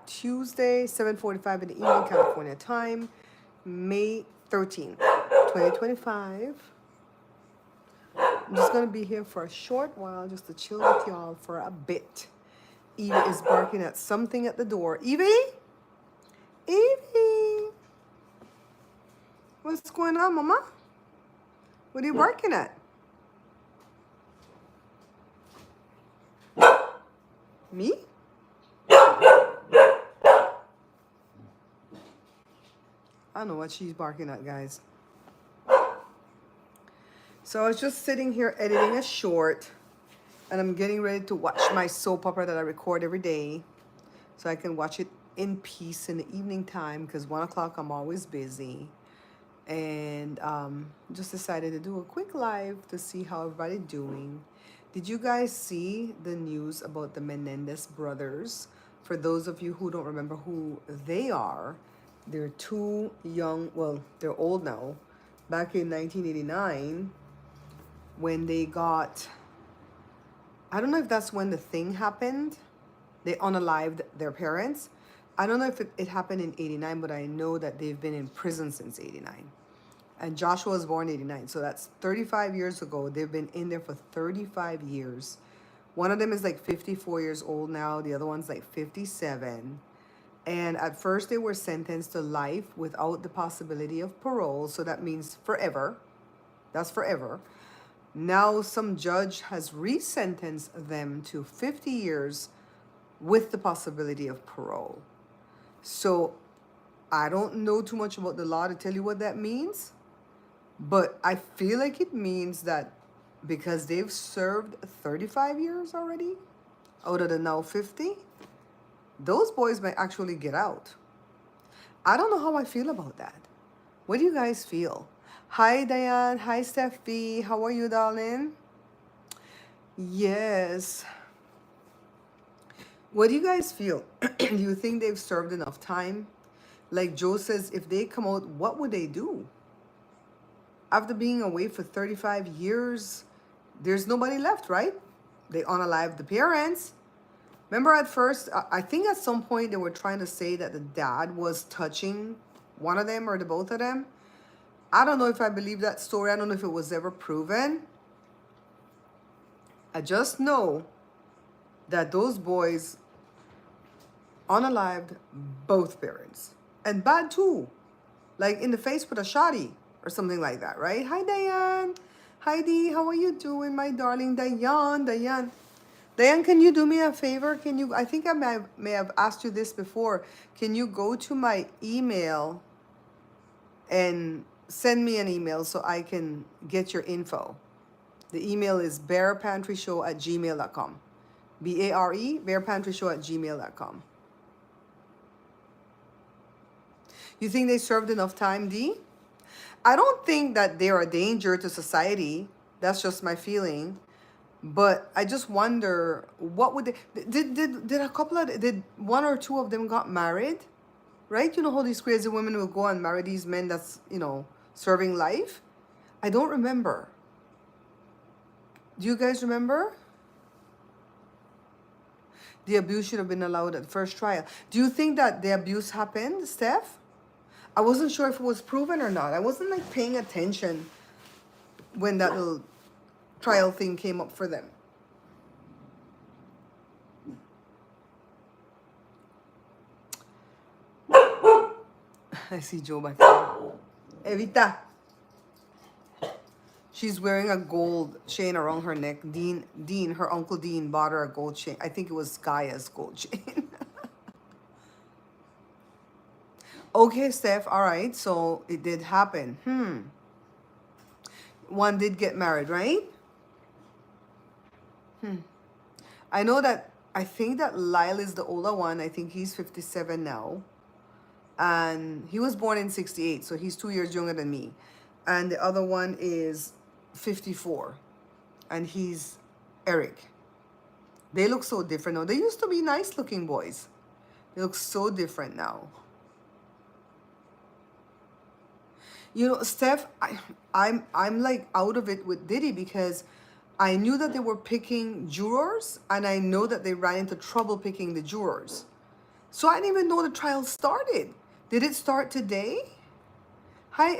Tuesday, 7:45 in the evening, California time, May 13th, 2025. I'm just going to be here for a short while just to chill with y'all for a bit. Evie is barking at something at the door. Evie? Evie? What's going on, Mama? What are you barking at? Me? I don't know what she's barking at, guys. So I was just sitting here editing a short, and I'm getting ready to watch my soap opera that I record every day, so I can watch it in peace in the evening time, because 1 o'clock I'm always busy. And just decided to do a quick live to see how everybody doing. Did you guys see the news about the Menendez brothers? For those of you who don't remember who they are, they're two young, well, they're old now. Back in 1989, when they got, I don't know if that's when the thing happened. They unalived their parents. I don't know if it happened in 89, but I know that they've been in prison since 89. And Joshua was born in 89, so that's 35 years ago. They've been in there for 35 years. One of them is like 54 years old now. The other one's like 57. And at first they were sentenced to life without the possibility of parole. So that means forever. That's forever. Now some judge has resentenced them to 50 years with the possibility of parole. So I don't know too much about the law to tell you what that means. But I feel like it means that because they've served 35 years already out of the now 50, those boys might actually get out. I don't know how I feel about that. What do you guys feel? Hi, Diane. Hi, Steffi. How are you, darling? Yes. What do you guys feel? Do you think they've served enough time? Like Joe says, if they come out, what would they do? After being away for 35 years, there's nobody left, right? They unalived the parents. Remember at first, I think at some point they were trying to say that the dad was touching one of them or the both of them. I don't know if I believe that story. I don't know if it was ever proven. I just know that those boys unalived both parents. And bad too. Like in the face with a shotty or something like that, right? Hi, Diane. Heidi, how are you doing, my darling? Diane, can you do me a favor? Can you, I think I may have asked you this before. Can you go to my email and send me an email so I can get your info? The email is barepantryshow@gmail.com. BARE, barepantryshow@gmail.com. You think they served enough time, D? I don't think that they're a danger to society. That's just my feeling. But I just wonder, what would they, did a couple of, did one or two of them got married? Right? You know how these crazy women will go and marry these men that's, you know, serving life? I don't remember. Do you guys remember? The abuse should have been allowed at first trial. Do you think that the abuse happened, Steph? I wasn't sure if it was proven or not. I wasn't like paying attention when that little trial thing came up for them. I see Joe back there. Evita. She's wearing a gold chain around her neck. Dean, her uncle Dean bought her a gold chain. I think it was Gaia's gold chain. Okay, Steph. All right. So it did happen. One did get married, right? I know that, I think that Lyle is the older one. I think he's 57 now. And he was born in 68, so he's 2 years younger than me. And the other one is 54, and he's Eric. They look so different now. They used to be nice looking boys. They look so different now. You know, Steph, I'm like out of it with Diddy, because I knew that they were picking jurors, and I know that they ran into trouble picking the jurors. So I didn't even know the trial started. Did it start today? Hi,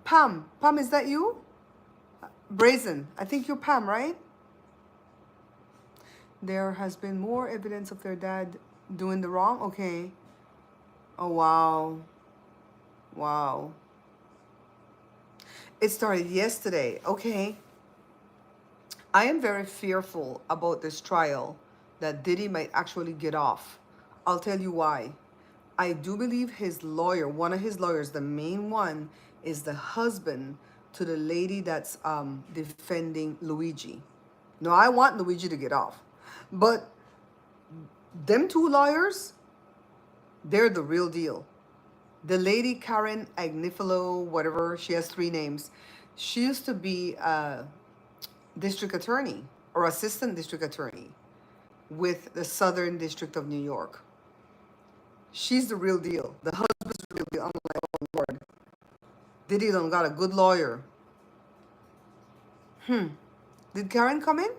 Pam. Pam, is that you? Brazen. I think you're Pam, right? There has been more evidence of their dad doing the wrong. Okay. Oh, wow. Wow. It started yesterday. Okay. I am very fearful about this trial that Diddy might actually get off. I'll tell you why. I do believe his lawyer, one of his lawyers, the main one, is the husband to the lady that's defending Luigi. No, I want Luigi to get off. But them two lawyers, they're the real deal. The lady Karen Agnifilo, whatever, she has three names. She used to be a district attorney or assistant district attorney with the Southern District of New York. She's the real deal. The husband's the real deal. I'm like, oh Lord. Diddy done got a good lawyer. Did Karen come in?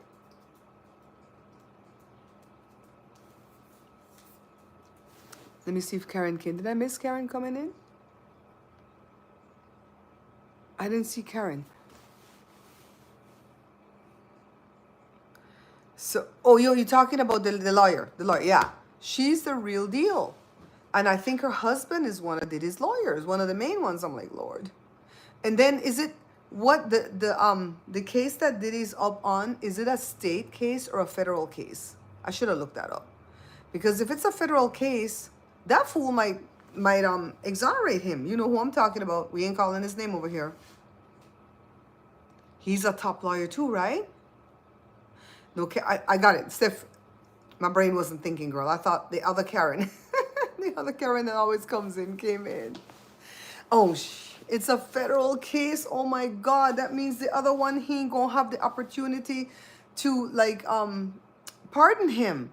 Let me see if Karen came. Did I miss Karen coming in? I didn't see Karen. So, oh, you're talking about the lawyer. The lawyer, yeah. She's the real deal. And I think her husband is one of Diddy's lawyers, one of the main ones. I'm like, Lord. And then is it what the case that Diddy's up on, is it a state case or a federal case? I should have looked that up. Because if it's a federal case, that fool might exonerate him. You know who I'm talking about. We ain't calling his name over here. He's a top lawyer too, right? No, I got it. Steph, my brain wasn't thinking, girl. I thought the other Karen, the other Karen that always comes in, came in. Oh, it's a federal case. Oh my God. That means the other one, he ain't gonna have the opportunity to pardon him.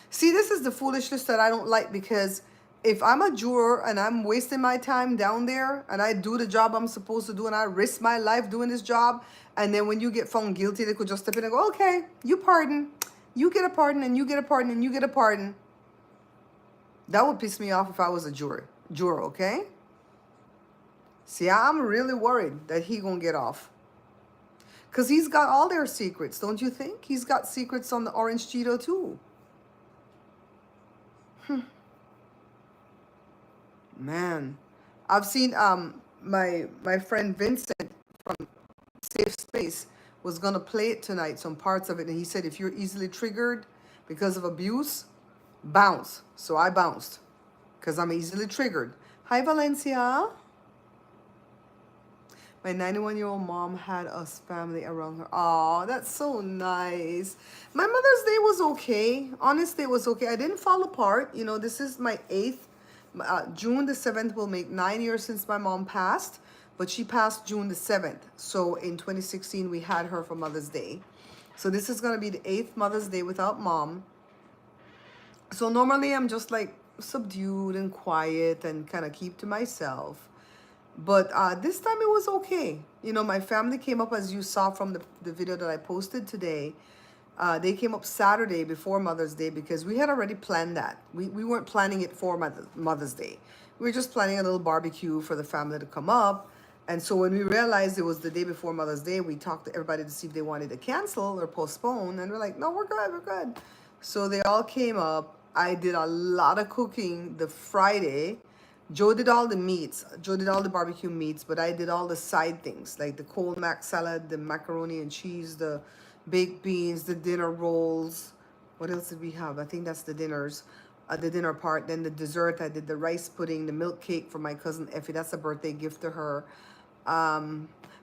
See, this is the foolishness that I don't like, because if I'm a juror and I'm wasting my time down there and I do the job I'm supposed to do and I risk my life doing this job, and then when you get found guilty, they could just step in and go, okay, you pardon, you get a pardon, and you get a pardon, and you get a pardon. That would piss me off if I was a juror, okay? See, I'm really worried that he gonna get off. Because he's got all their secrets, don't you think? He's got secrets on the Orange Cheeto too. Man, I've seen my friend Vincent from Safe Space was gonna play it tonight, some parts of it, and he said if you're easily triggered because of abuse, bounce. So I bounced because I'm easily triggered. Hi Valencia. My 91-year-old mom had us family around her. Oh, that's so nice. My Mother's Day was okay. Honestly, it was okay. I didn't fall apart. You know, this is my 8th. June the 7th will make 9 years since my mom passed, but she passed June the 7th. So in 2016, we had her for Mother's Day. So this is going to be the 8th Mother's Day without mom. So normally I'm just like subdued and quiet and kind of keep to myself. But this time it was okay. You know, my family came up, as you saw from the video that I posted today. They came up Saturday before Mother's Day because we had already planned that. We weren't planning it for Mother's Day. We were just planning a little barbecue for the family to come up. And so when we realized it was the day before Mother's Day, we talked to everybody to see if they wanted to cancel or postpone. And we're like, no, we're good, we're good. So they all came up. I did a lot of cooking the Friday. Joe did all the meats. Joe did all the barbecue meats, but I did all the side things, like the cold mac salad, the macaroni and cheese, the baked beans, the dinner rolls. What else did we have? I think that's the dinners, the dinner part. Then the dessert, I did the rice pudding, the milk cake for my cousin Effie. That's a birthday gift to her.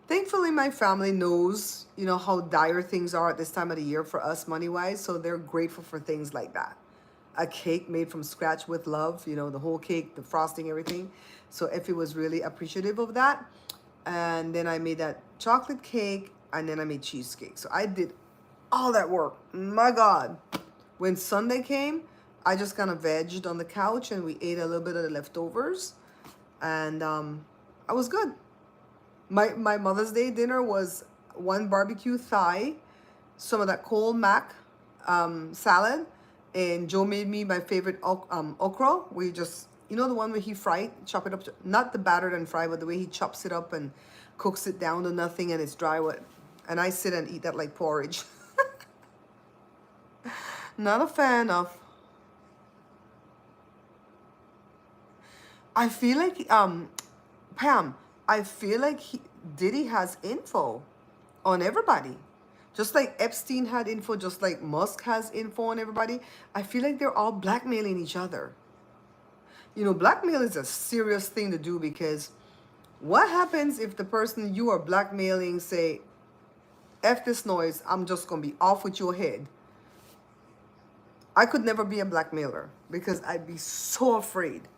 Thankfully, my family knows, you know, how dire things are at this time of the year for us money-wise, so they're grateful for things like that. A cake made from scratch with love, you know, the whole cake, the frosting, everything. So Effie was really appreciative of that. And then I made that chocolate cake, and then I made cheesecake. So I did all that work. My God. When Sunday came, I just kind of vegged on the couch and we ate a little bit of the leftovers. And I was good. My Mother's Day dinner was one barbecue thigh, some of that cold mac salad, And Joe made me my favorite okra, where you just, you know, the one where he fried, chop it up, not the battered and fry, but the way he chops it up and cooks it down to nothing and it's dry. And I sit and eat that like porridge. Not a fan of. I feel like Pam, I feel like Diddy has info on everybody. Just like Epstein had info, just like Musk has info on everybody. I feel like they're all blackmailing each other. You know, blackmail is a serious thing to do, because what happens if the person you are blackmailing say, F this noise, I'm just going to be off with your head? I could never be a blackmailer because I'd be so afraid.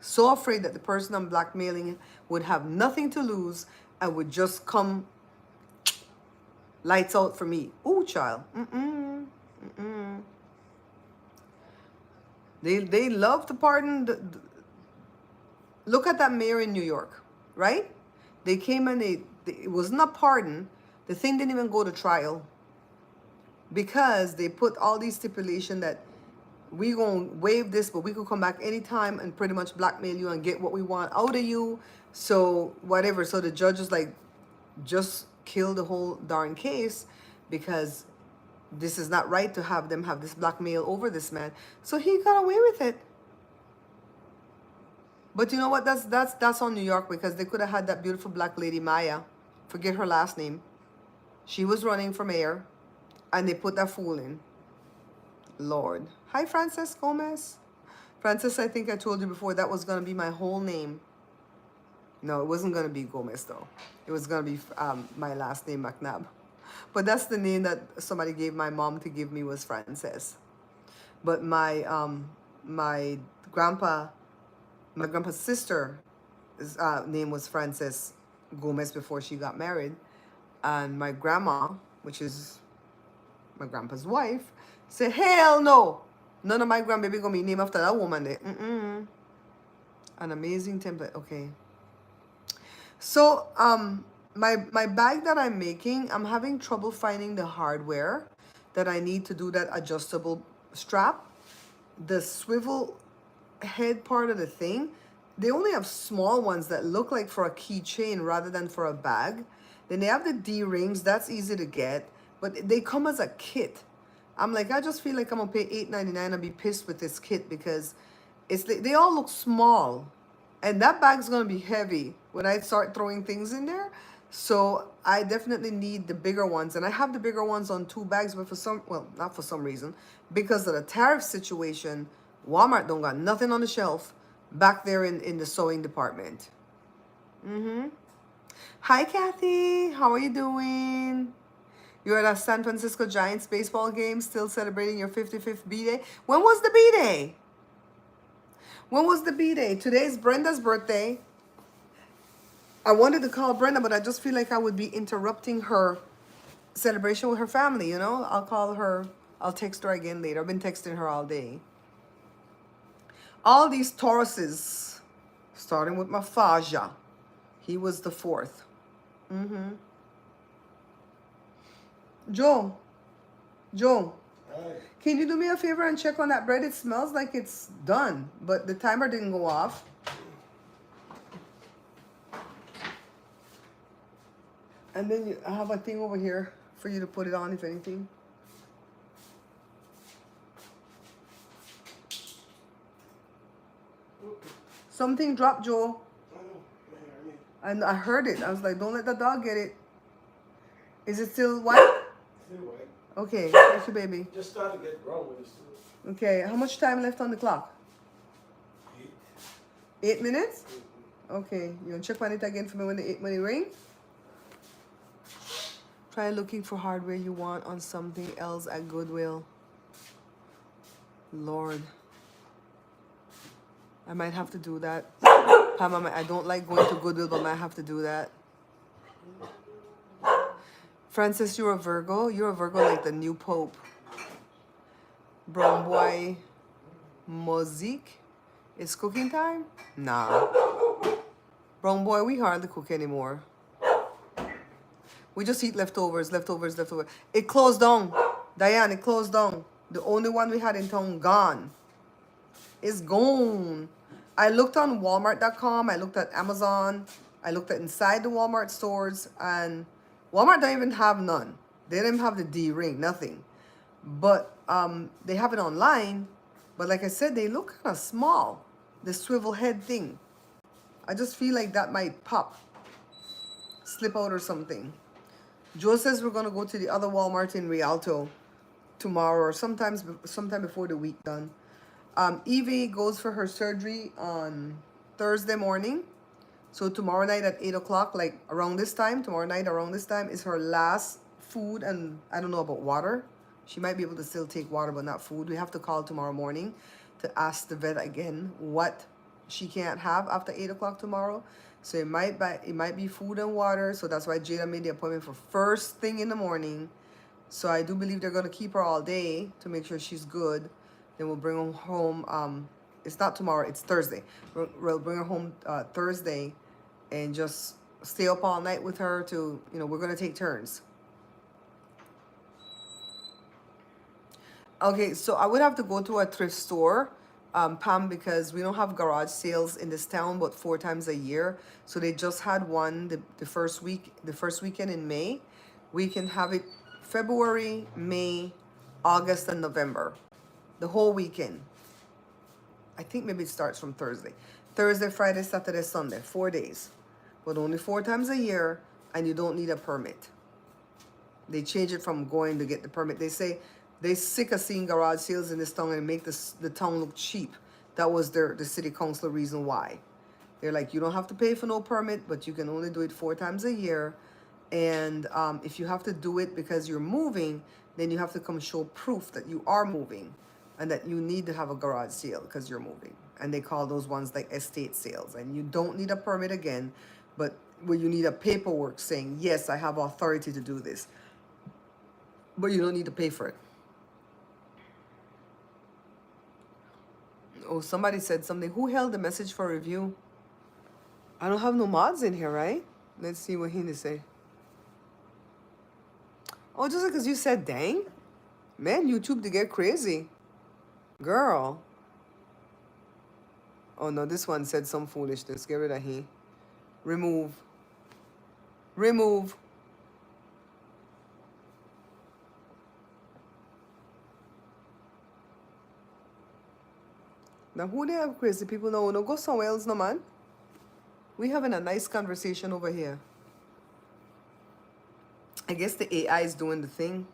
So afraid that the person I'm blackmailing would have nothing to lose and would just come lights out for me. Ooh, child. They love to pardon. Look at that mayor in New York, right? They came and it was not pardon. The thing didn't even go to trial because they put all these stipulations that we gonna waive this, but we could come back anytime and pretty much blackmail you and get what we want out of you. So whatever. So the judge is like, just kill the whole darn case, because this is not right to have them have this blackmail over this man. So he got away with it. But you know what? That's on New York, because they could have had that beautiful black lady Maya, forget her last name. She was running for mayor, and they put that fool in. Lord. Hi, Frances Gomez. Frances, I think I told you before that was going to be my whole name. No, it wasn't going to be Gomez, though. It was going to be my last name, McNabb. But that's the name that somebody gave my mom to give me, was Frances. But my grandpa's sister, name was Frances Gomez before she got married. And my grandma, which is my grandpa's wife, said, hell no. None of my grandbaby gonna be named after that woman there. An amazing template. Okay. So, my bag that I'm making, I'm having trouble finding the hardware that I need to do that adjustable strap. The swivel head part of the thing, they only have small ones that look like for a keychain rather than for a bag. Then they have the D-rings, that's easy to get, but they come as a kit. I'm like, I just feel like I'm gonna pay $8.99 and be pissed with this kit, because they all look small, and that bag's gonna be heavy when I start throwing things in there. So I definitely need the bigger ones, and I have the bigger ones on 2 bags, but not for some reason, because of the tariff situation, Walmart don't got nothing on the shelf back there in the sewing department. Hi, Kathy. How are you doing? You're at a San Francisco Giants baseball game, still celebrating your 55th B-Day. When was the B-Day? When was the B-Day? Today's Brenda's birthday. I wanted to call Brenda, but I just feel like I would be interrupting her celebration with her family, you know? I'll call her. I'll text her again later. I've been texting her all day. All these Tauruses, starting with my Faja. He was the 4th. Joe, Hi. can you do me a favor and check on that bread? It smells like it's done, but the timer didn't go off. And then I have a thing over here for you to put it on, if anything. Something dropped, Joe. And I heard it. I was like, don't let the dog get it. Is it still white? Still white. Okay, thank you, baby. Just started to get brown with it still. Okay, how much time left on the clock? 8 minutes? Okay, you want to check on it again for me when it rings? Try looking for hardware you want on something else at Goodwill. Lord. I might have to do that. Pam, I don't like going to Goodwill, but I might have to do that. Francis, you're a Virgo? You're a Virgo like the new Pope. Brown boy Mozik. It's cooking time? Nah. Brown boy, we hardly cook anymore. We just eat leftovers. It closed down. Diane, it closed down. The only one we had in town gone. It's gone. I looked on Walmart.com. I looked at Amazon. I looked at inside the Walmart stores, and Walmart don't even have none. They don't even have the D ring, nothing. But they have it online. But like I said, they look kind of small. The swivel head thing. I just feel like that might pop, slip out or something. Joe says we're gonna go to the other Walmart in Rialto tomorrow or sometime before the week done. Evie goes for her surgery on Thursday morning. So tomorrow night at 8 o'clock, like around this time, tomorrow night around this time is her last food, and I don't know about water. She might be able to still take water, but not food. We have to call tomorrow morning to ask the vet again what she can't have after 8 o'clock tomorrow. So it might be food and water. So that's why Jada made the appointment for first thing in the morning. So I do believe they're gonna keep her all day to make sure she's good. Then we'll bring her home. It's not tomorrow, it's Thursday. We'll bring her home Thursday and just stay up all night with her to, we're gonna take turns. Okay, so I would have to go to a thrift store, Pam, because we don't have garage sales in this town but 4 times a year. So they just had one the first weekend in May. We can have it February, May, August, and November. The whole weekend. I think maybe it starts from Thursday. Thursday, Friday, Saturday, Sunday. 4 days. But only 4 times a year, and you don't need a permit. They change it from going to get the permit. They say they're sick of seeing garage sales in this town and make the town look cheap. That was the city council reason why. They're like, you don't have to pay for no permit, but you can only do it 4 times a year. And if you have to do it because you're moving, then you have to come show proof that you are moving and that you need to have a garage sale because you're moving. And they call those ones like estate sales. And you don't need a permit again, but where you need a paperwork saying, yes, I have authority to do this. But you don't need to pay for it. Oh, somebody said something. Who held the message for review? I don't have no mods in here, right? Let's see what he need to say. Oh, just because you said dang? Man, YouTube to get crazy. Girl. Oh no, this one said some foolishness. Get rid of he. Remove. Remove. Now who they have crazy people now? No, go somewhere else, no man. We having a nice conversation over here. I guess the AI is doing the thing.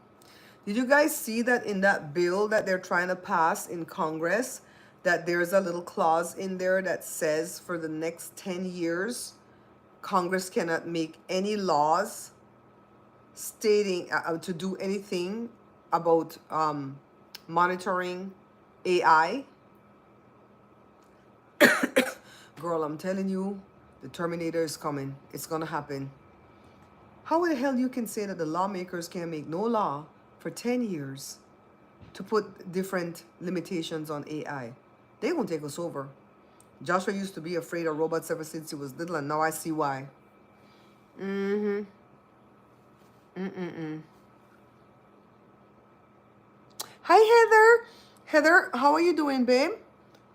Did you guys see that in that bill that they're trying to pass in Congress, that there's a little clause in there that says for the next 10 years, Congress cannot make any laws stating to do anything about monitoring AI? Girl, I'm telling you, the Terminator is coming. It's gonna happen. How the hell you can say that the lawmakers can't make no law for 10 years to put different limitations on AI? They gonna take us over. Joshua used to be afraid of robots ever since he was little, and now I see why. Hi, Heather. Heather, how are you doing, babe?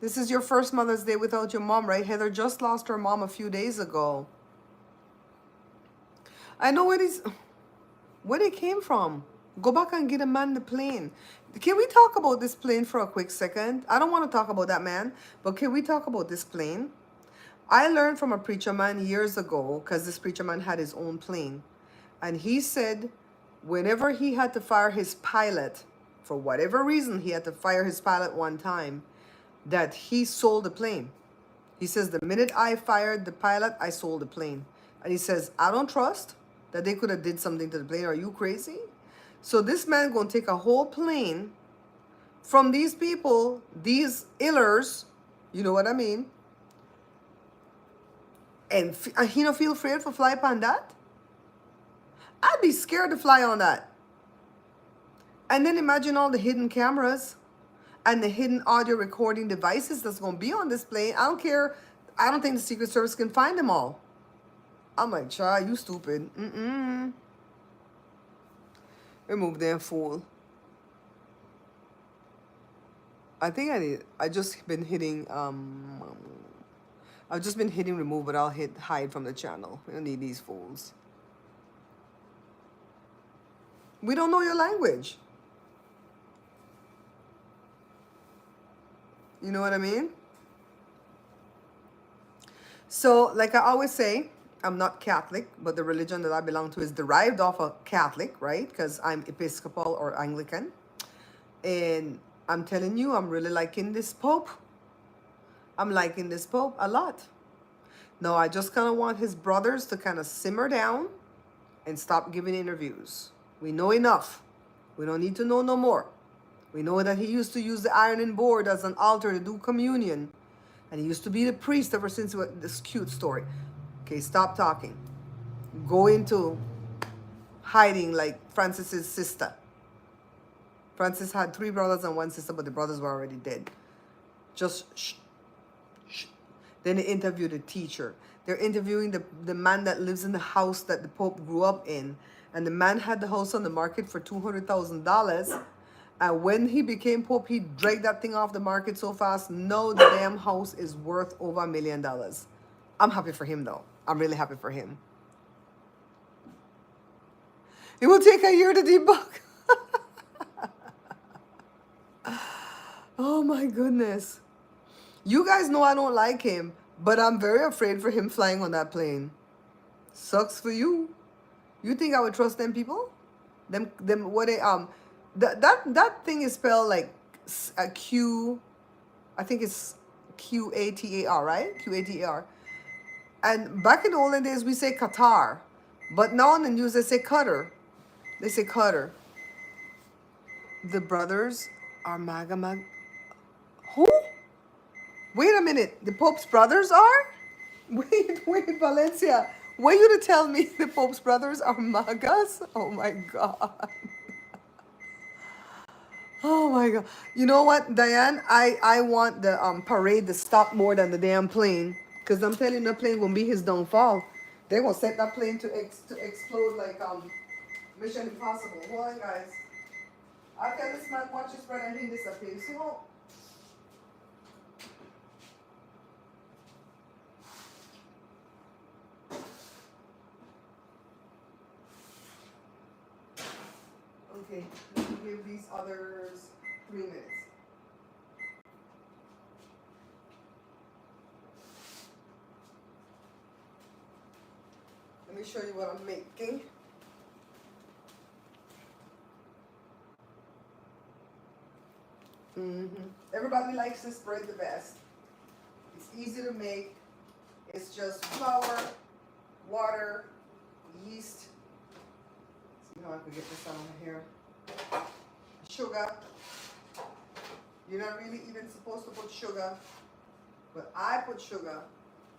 This is your first Mother's Day without your mom, right? Heather just lost her mom a few days ago. I know where they came from. Go back and get a man the plane. Can we talk about this plane for a quick second? I don't want to talk about that man, but can we talk about this plane? I learned from a preacher man years ago, because this preacher man had his own plane. And he said whenever he had to fire his pilot, for whatever reason he had to fire his pilot one time, that he sold the plane. He says, the minute I fired the pilot, I sold the plane. And he says, I don't trust that they could have did something to the plane. Are you crazy? So this man going to take a whole plane from these people, these illers, you know what I mean? And he don't feel afraid for fly upon that? I'd be scared to fly on that. And then imagine all the hidden cameras and the hidden audio recording devices that's going to be on this plane. I don't care. I don't think the Secret Service can find them all. I'm like, child, you stupid. Remove them, fool. I think I just been hitting I've just been hitting remove, but I'll hit hide from the channel. We don't need these fools. We don't know your language. You know what I mean? So, like I always say, I'm not Catholic, but the religion that I belong to is derived off of Catholic, right? Because I'm Episcopal or Anglican. And I'm telling you, I'm really liking this Pope. I'm liking this Pope a lot. No, I just kind of want his brothers to kind of simmer down and stop giving interviews. We know enough. We don't need to know no more. We know that he used to use the ironing board as an altar to do communion. And he used to be the priest ever since this cute story. Okay, stop talking. Go into hiding like Francis's sister. Francis had 3 brothers and 1 sister, but the brothers were already dead. Just shh. Then they interview the teacher. They're interviewing the man that lives in the house that the Pope grew up in. And the man had the house on the market for $200,000. And when he became Pope, he dragged that thing off the market so fast. Now the damn house is worth over $1 million. I'm happy for him though. I'm really happy for him. It will take a year to debug. Oh my goodness. You guys know I don't like him, but I'm very afraid for him flying on that plane. Sucks for you. You think I would trust them people? Them what they that thing is spelled like a Q, I think it's Qatar, right? Qatar. And back in the olden days we say Qatar, but now in the news they say Qatar. They say Qatar. The brothers are MAGA. Who? Wait a minute. The Pope's brothers are? Wait, Valencia. Were you to tell me the Pope's brothers are MAGAs? Oh my God. Oh my God. You know what, Diane? I want the parade to stop more than the damn plane. Because I'm telling you, the plane won't be his downfall. They're going to set that plane to explode like Mission Impossible. Hold on, guys. I tell this man, watch his bread and he disappears. See how? Okay, let me give these others 3 minutes. Let me show you what I'm making. Everybody likes this bread the best. It's easy to make. It's just flour, water, yeast. See how I can get this out of here. Sugar. You're not really even supposed to put sugar, but I put sugar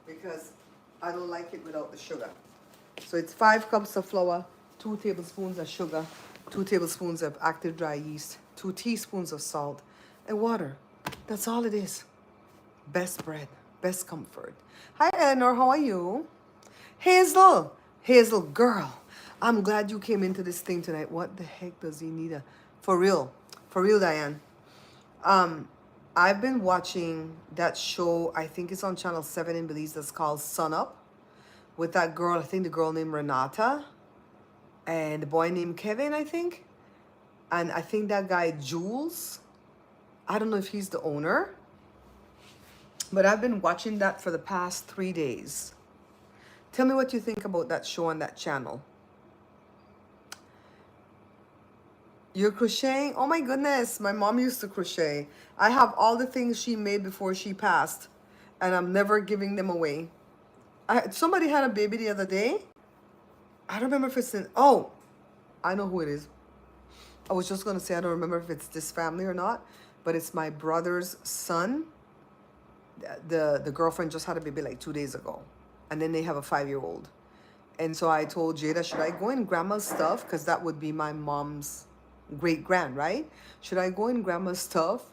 because I don't like it without the sugar. So it's 5 cups of flour, 2 tablespoons of sugar, 2 tablespoons of active dry yeast, 2 teaspoons of salt, and water. That's all it is. Best bread, best comfort. Hi, Eleanor, how are you? Hazel girl, I'm glad you came into this thing tonight. What the heck does he need for real, Diane? I've been watching that show, I think it's on channel 7 in Belize, that's called Sun Up, with that girl, I think the girl named Renata, and the boy named Kevin, I think. And I think that guy, Jules, I don't know if he's the owner, but I've been watching that for the past 3 days. Tell me what you think about that show on that channel. You're crocheting? Oh my goodness, my mom used to crochet. I have all the things she made before she passed, and I'm never giving them away. Somebody had a baby the other day. I don't remember if it's oh, I know who it is. I was just gonna say I don't remember if it's this family or not, but it's my brother's son. The girlfriend just had a baby like 2 days ago, and then they have a 5-year-old. And so I told Jada, should I go in grandma's stuff? Because that would be my mom's great grand, right? Should I go in grandma's stuff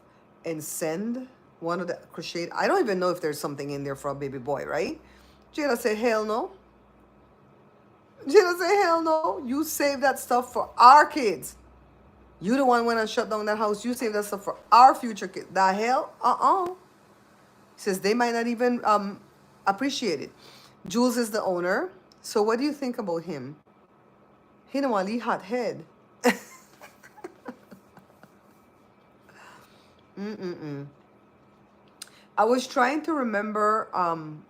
and send one of the crocheted? I don't even know if there's something in there for a baby boy, right? Jada said, hell no. Jada said, hell no. You save that stuff for our kids. You the one went and shut down that house. You saved that stuff for our future kids. The hell? He says they might not even appreciate it. Jules is the owner. So what do you think about him? He don't want to hot head. I was trying to remember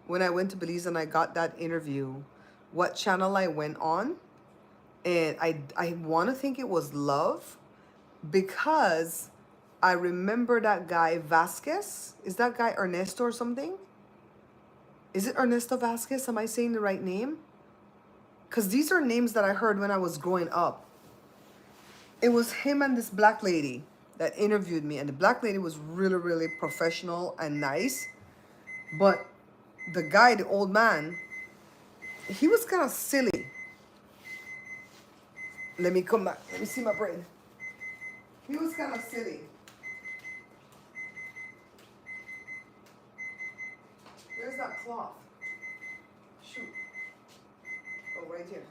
when I went to Belize and I got that interview, what channel I went on. And I want to think it was Love because I remember that guy Vasquez. Is that guy Ernesto or something? Is it Ernesto Vasquez? Am I saying the right name? Because these are names that I heard when I was growing up. It was him and this black lady that interviewed me. And the black lady was really, really professional and nice. But the guy, the old man, he was kind of silly. Let me come back. Let me see my brain. He was kind of silly. Where's that cloth? Shoot. Oh, right here.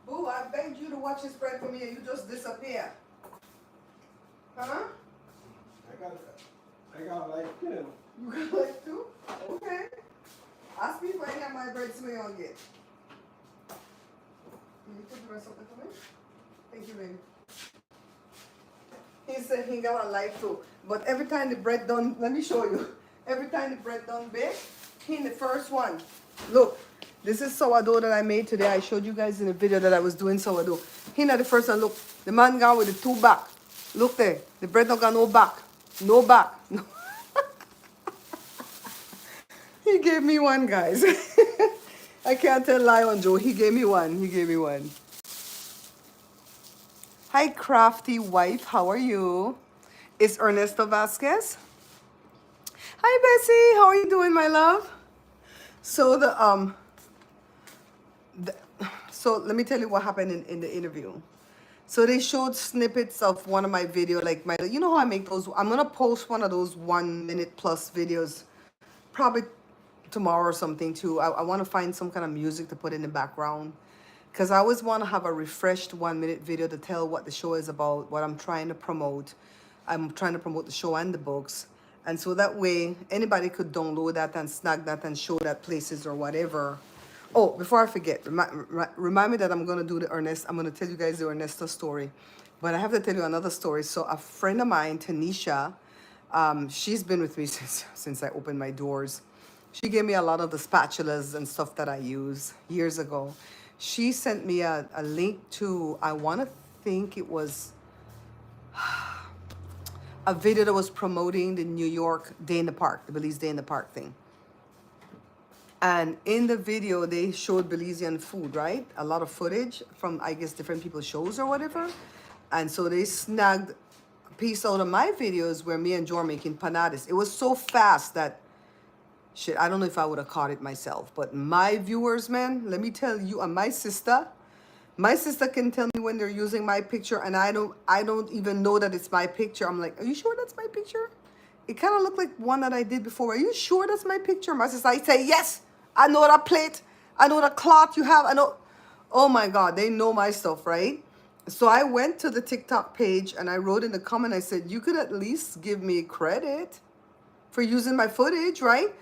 Boo, I begged you to watch this spread for me and you just disappear. Huh? I got like 10. You got like two? Okay. Ask me if I have my bread smell on yet. Can you put the rest of it for me? Thank you, baby. He said he got a life too. But every time the bread done, let me show you. Every time the bread done big, he in the first one. Look, this is sourdough that I made today. I showed you guys in the video that I was doing sourdough. He not the first one. Look, the man got with the two back. Look there. The bread not got no back. No back. No. He gave me one, guys. I can't tell lie on Joe. He gave me one. He gave me one. Hi, crafty wife. How are you? It's Ernesto Vasquez. Hi, Bessie. How are you doing, my love? So so let me tell you what happened in the interview. So they showed snippets of one of my video, like my, you know how I make those. I'm gonna post one of those 1 minute plus videos, probably tomorrow or something too. I want to find some kind of music to put in the background because I always want to have a refreshed 1 minute video to tell what the show is about, what I'm trying to promote. I'm trying to promote the show and the books. And so that way anybody could download that and snag that and show that places or whatever. Oh, before I forget, remind me that I'm going to do I'm going to tell you guys the Ernesto story. But I have to tell you another story. So a friend of mine, Tanisha, she's been with me since I opened my doors. She gave me a lot of the spatulas and stuff that I use years ago. She sent me a link to, I want to think it was a video that was promoting the New York Day in the Park, the Belize Day in the Park thing. And in the video, they showed Belizean food, right? A lot of footage from, I guess, different people's shows or whatever. And so they snagged a piece out of my videos where me and Jory making panades. It was so fast that, shit, I don't know if I would have caught it myself. But my viewers, man, let me tell you, and my sister can tell me when they're using my picture and I don't even know that it's my picture. I'm like, are you sure that's my picture? It kind of looked like one that I did before. Are you sure that's my picture? My sister, I say, yes, I know that plate. I know the cloth you have. I know. Oh my God, they know my stuff, right? So I went to the TikTok page and I wrote in the comment, I said, you could at least give me credit for using my footage, right?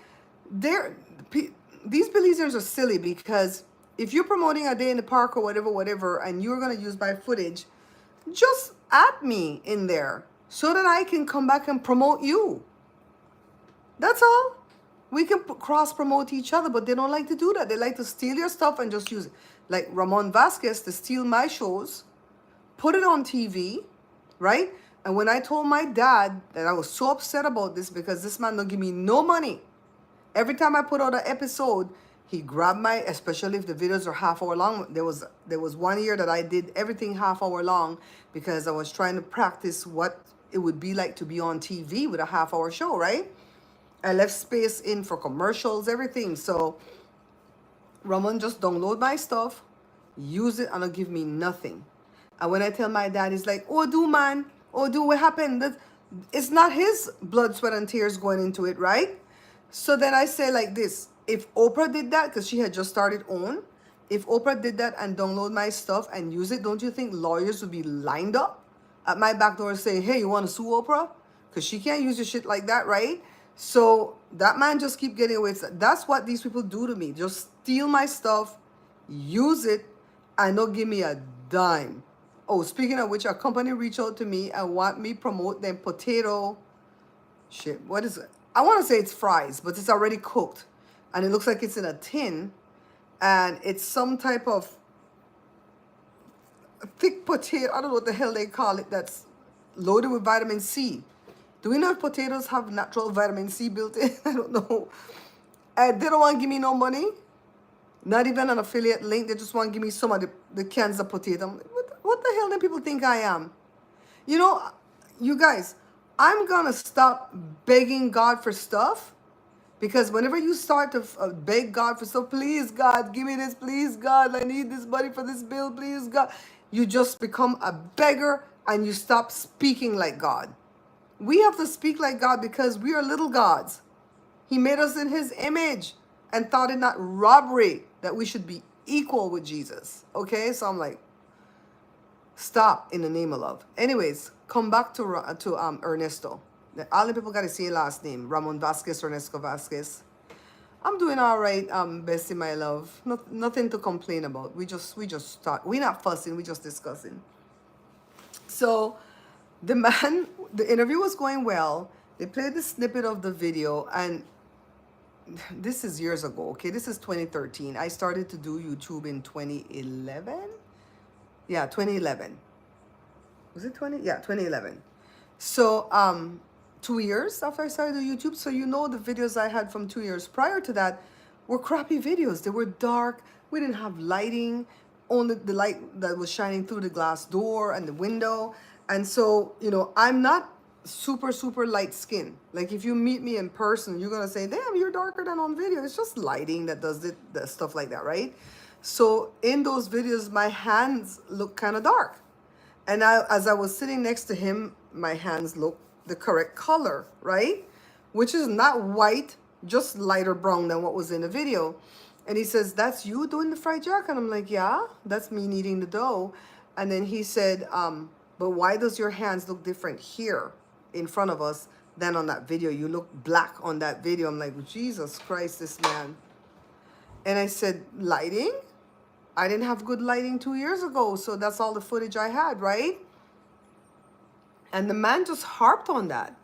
These Belizeans are silly because if you're promoting a day in the park or whatever, and you're going to use my footage, just add me in there so that I can come back and promote you. That's all. We can cross-promote each other, but they don't like to do that. They like to steal your stuff and just use it. Like Ramon Vasquez to steal my shows, put it on TV, right? And when I told my dad that I was so upset about this because this man don't give me no money, every time I put out an episode, he grabbed my, especially if the videos are half hour long. There was 1 year that I did everything half hour long because I was trying to practice what it would be like to be on TV with a half-hour show, right? I left space in for commercials, everything. So Ramon just download my stuff, use it, and don't give me nothing. And when I tell my dad, he's like, "Oh, do man, oh, do what happened?" It's not his blood, sweat, and tears going into it, right? So then I say like this: if Oprah did that, because she had just started on, if Oprah did that and download my stuff and use it, don't you think lawyers would be lined up at my back door saying, "Hey, you want to sue Oprah? Because she can't use your shit like that, right?" So that man just keep getting away. That's what these people do to me. Just steal my stuff, use it, and don't give me a dime. Oh, speaking of which, a company reached out to me and want me promote them potato shit. What is it? I want to say it's fries, but it's already cooked, and it looks like it's in a tin, and it's some type of thick potato. I don't know what the hell they call it. That's loaded with vitamin C. Do we know if potatoes have natural vitamin C built in? I don't know. And they don't want to give me no money. Not even an affiliate link. They just want to give me some of the cans of potato. I'm like, what the hell do people think I am? You know, you guys, I'm going to stop begging God for stuff. Because whenever you start to beg God for stuff, please, God, give me this, please, God, I need this money for this bill, please, God. You just become a beggar and you stop speaking like God. We have to speak like God because we are little gods. He made us in his image and thought it not robbery that we should be equal with Jesus. Okay, so I'm like, stop in the name of love. Anyways, come back to Ernesto. All the people got to say last name. Ramon Vasquez, Ernesto Vasquez. I'm doing all right, Bessie, my love. Nothing to complain about. We just start. We're not fussing. We just discussing. So the interview was going well. They played the snippet of the video, and this is years ago, okay? This is 2013. I started to do YouTube in 2011. Yeah, 2011. Was it 20? Yeah, 2011. So, 2 years after I started YouTube. So, you know, the videos I had from 2 years prior to that were crappy videos. They were dark. We didn't have lighting. Only the light that was shining through the glass door and the window. And so, you know, I'm not super light skin. Like if you meet me in person, you're gonna say, damn, you're darker than on video. It's just lighting that does it, the stuff like that, right? So in those videos, my hands look kind of dark. And as I was sitting next to him, my hands look the correct color, right? Which is not white, just lighter brown than what was in the video. And he says, that's you doing the fried jack? And I'm like, yeah, that's me kneading the dough. And then he said, but why does your hands look different here in front of us than on that video? You look black on that video. I'm like, Jesus Christ, this man. And I said, lighting? I didn't have good lighting 2 years ago, so that's all the footage I had, right? And the man just harped on that.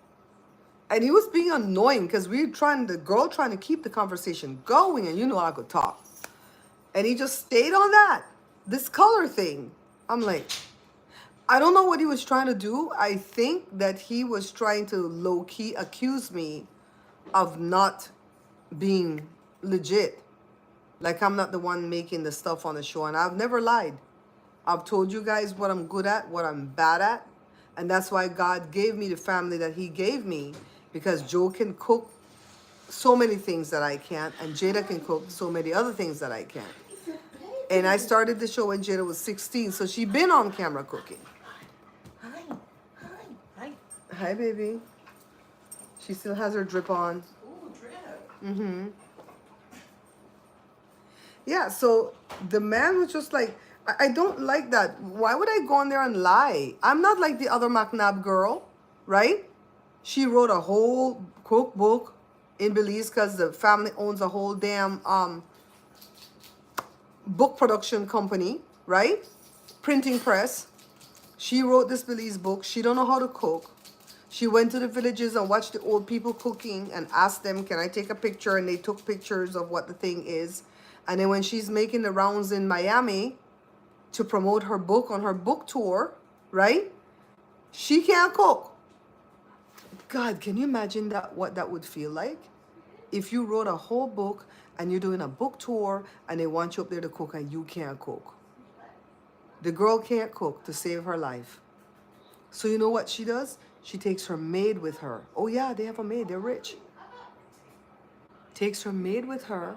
And he was being annoying because the girl trying to keep the conversation going, and you know I could talk. And he just stayed on that, this color thing. I'm like, I don't know what he was trying to do. I think that he was trying to low-key accuse me of not being legit. Like I'm not the one making the stuff on the show. And I've never lied. I've told you guys what I'm good at, what I'm bad at. And that's why God gave me the family that he gave me. Because Joe can cook so many things that I can't. And Jada can cook so many other things that I can't. And I started the show when Jada was 16. So she's been on camera cooking. Hi, baby. She still has her drip on. Ooh, drip. Mm-hmm. Yeah, so the man was just like, I don't like that. Why would I go on there and lie? I'm not like the other McNabb girl, right? She wrote a whole cookbook in Belize because the family owns a whole damn book production company, right? Printing press. She wrote this Belize book. She don't know how to cook. She went to the villages and watched the old people cooking and asked them, can I take a picture? And they took pictures of what the thing is. And then when she's making the rounds in Miami to promote her book on her book tour, right? She can't cook. God, can you imagine that? What that would feel like? If you wrote a whole book and you're doing a book tour and they want you up there to cook and you can't cook. The girl can't cook to save her life. So you know what she does? She takes her maid with her. Oh yeah, they have a maid. They're rich. Takes her maid with her,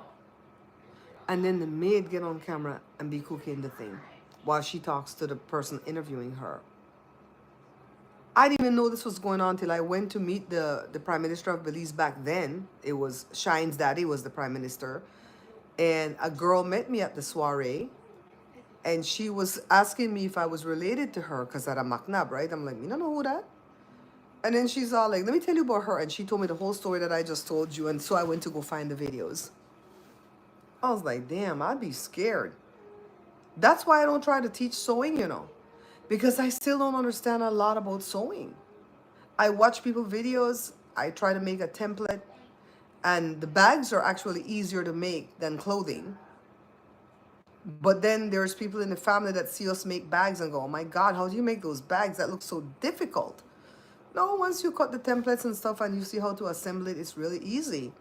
and then the maid get on camera and be cooking the thing while she talks to the person interviewing her. I didn't even know this was going on till I went to meet the Prime Minister of Belize back then. It was Shine's daddy was the Prime Minister. And a girl met me at the soiree. And she was asking me if I was related to her because at a McNab, right? I'm like, you don't know who that? And then she's all like, let me tell you about her. And she told me the whole story that I just told you. And so I went to go find the videos. I was like, damn, I'd be scared. That's why I don't try to teach sewing, you know, because I still don't understand a lot about sewing. I watch people videos, I try to make a template, and the bags are actually easier to make than clothing. But then there's people in the family that see us make bags and go, oh my God, how do you make those bags? That looks so difficult. No, once you cut the templates and stuff and you see how to assemble it, it's really easy.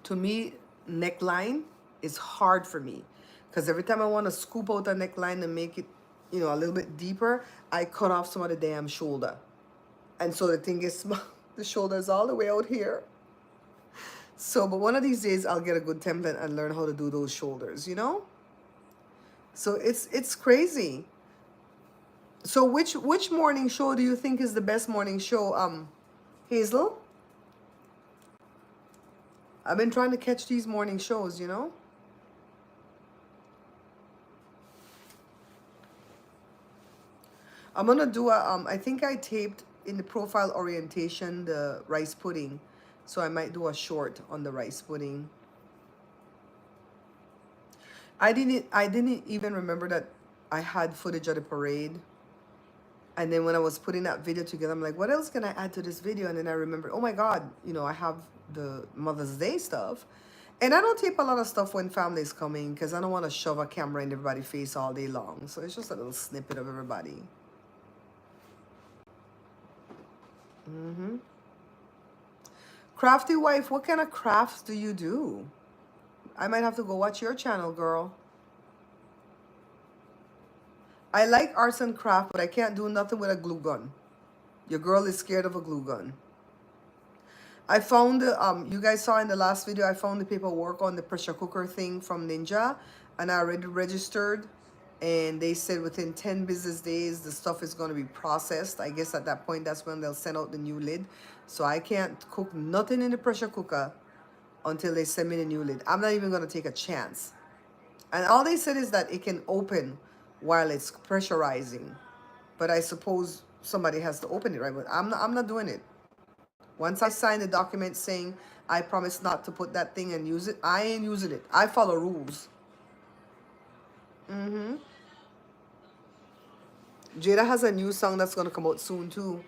To me, neckline is hard for me because every time I want to scoop out a neckline and make it, you know, a little bit deeper, I cut off some of the damn shoulder. And so the thing is, the shoulder is all the way out here. So, but one of these days I'll get a good template and learn how to do those shoulders, you know? So it's crazy. So which morning show do you think is the best morning show, Hazel? I've been trying to catch these morning shows, you know? I'm gonna do a I think I taped in the profile orientation the rice pudding. So I might do a short on the rice pudding. I didn't even remember that I had footage of the parade. And then when I was putting that video together, I'm like, what else can I add to this video? And then I remember, oh my God, you know, I have the Mother's Day stuff. And I don't tape a lot of stuff when family's coming because I don't want to shove a camera in everybody's face all day long. So it's just a little snippet of everybody. Crafty wife, what kind of crafts do you do? I might have to go watch your channel, girl. I like arts and craft, but I can't do nothing with a glue gun. Your girl is scared of a glue gun. I found the, you guys saw in the last video, I found the paperwork on the pressure cooker thing from Ninja, and I already registered, and they said within 10 business days, the stuff is going to be processed. I guess at that point, that's when they'll send out the new lid. So I can't cook nothing in the pressure cooker until they send me the new lid. I'm not even going to take a chance. And all they said is that it can open while it's pressurizing. But I suppose somebody has to open it, right? But I'm not doing it. Once I sign the document saying I promise not to put that thing and use it, I ain't using it. I follow rules. Jada has a new song that's gonna come out soon too.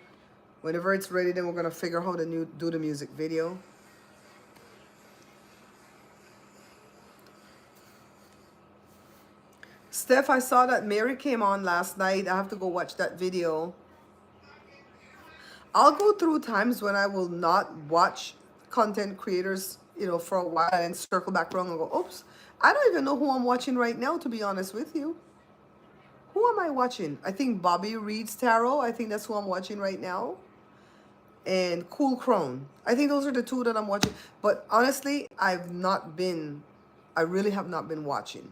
Whenever it's ready, then we're gonna figure out how to do the music video. Steph, I saw that Mary came on last night. I have to go watch that video. I'll go through times when I will not watch content creators, you know, for a while and circle back around and go, oops, I don't even know who I'm watching right now, to be honest with you. Who am I watching? I think Bobby Reads Tarot. I think that's who I'm watching right now. And Cool Crone. I think those are the two that I'm watching. But honestly, I really have not been watching.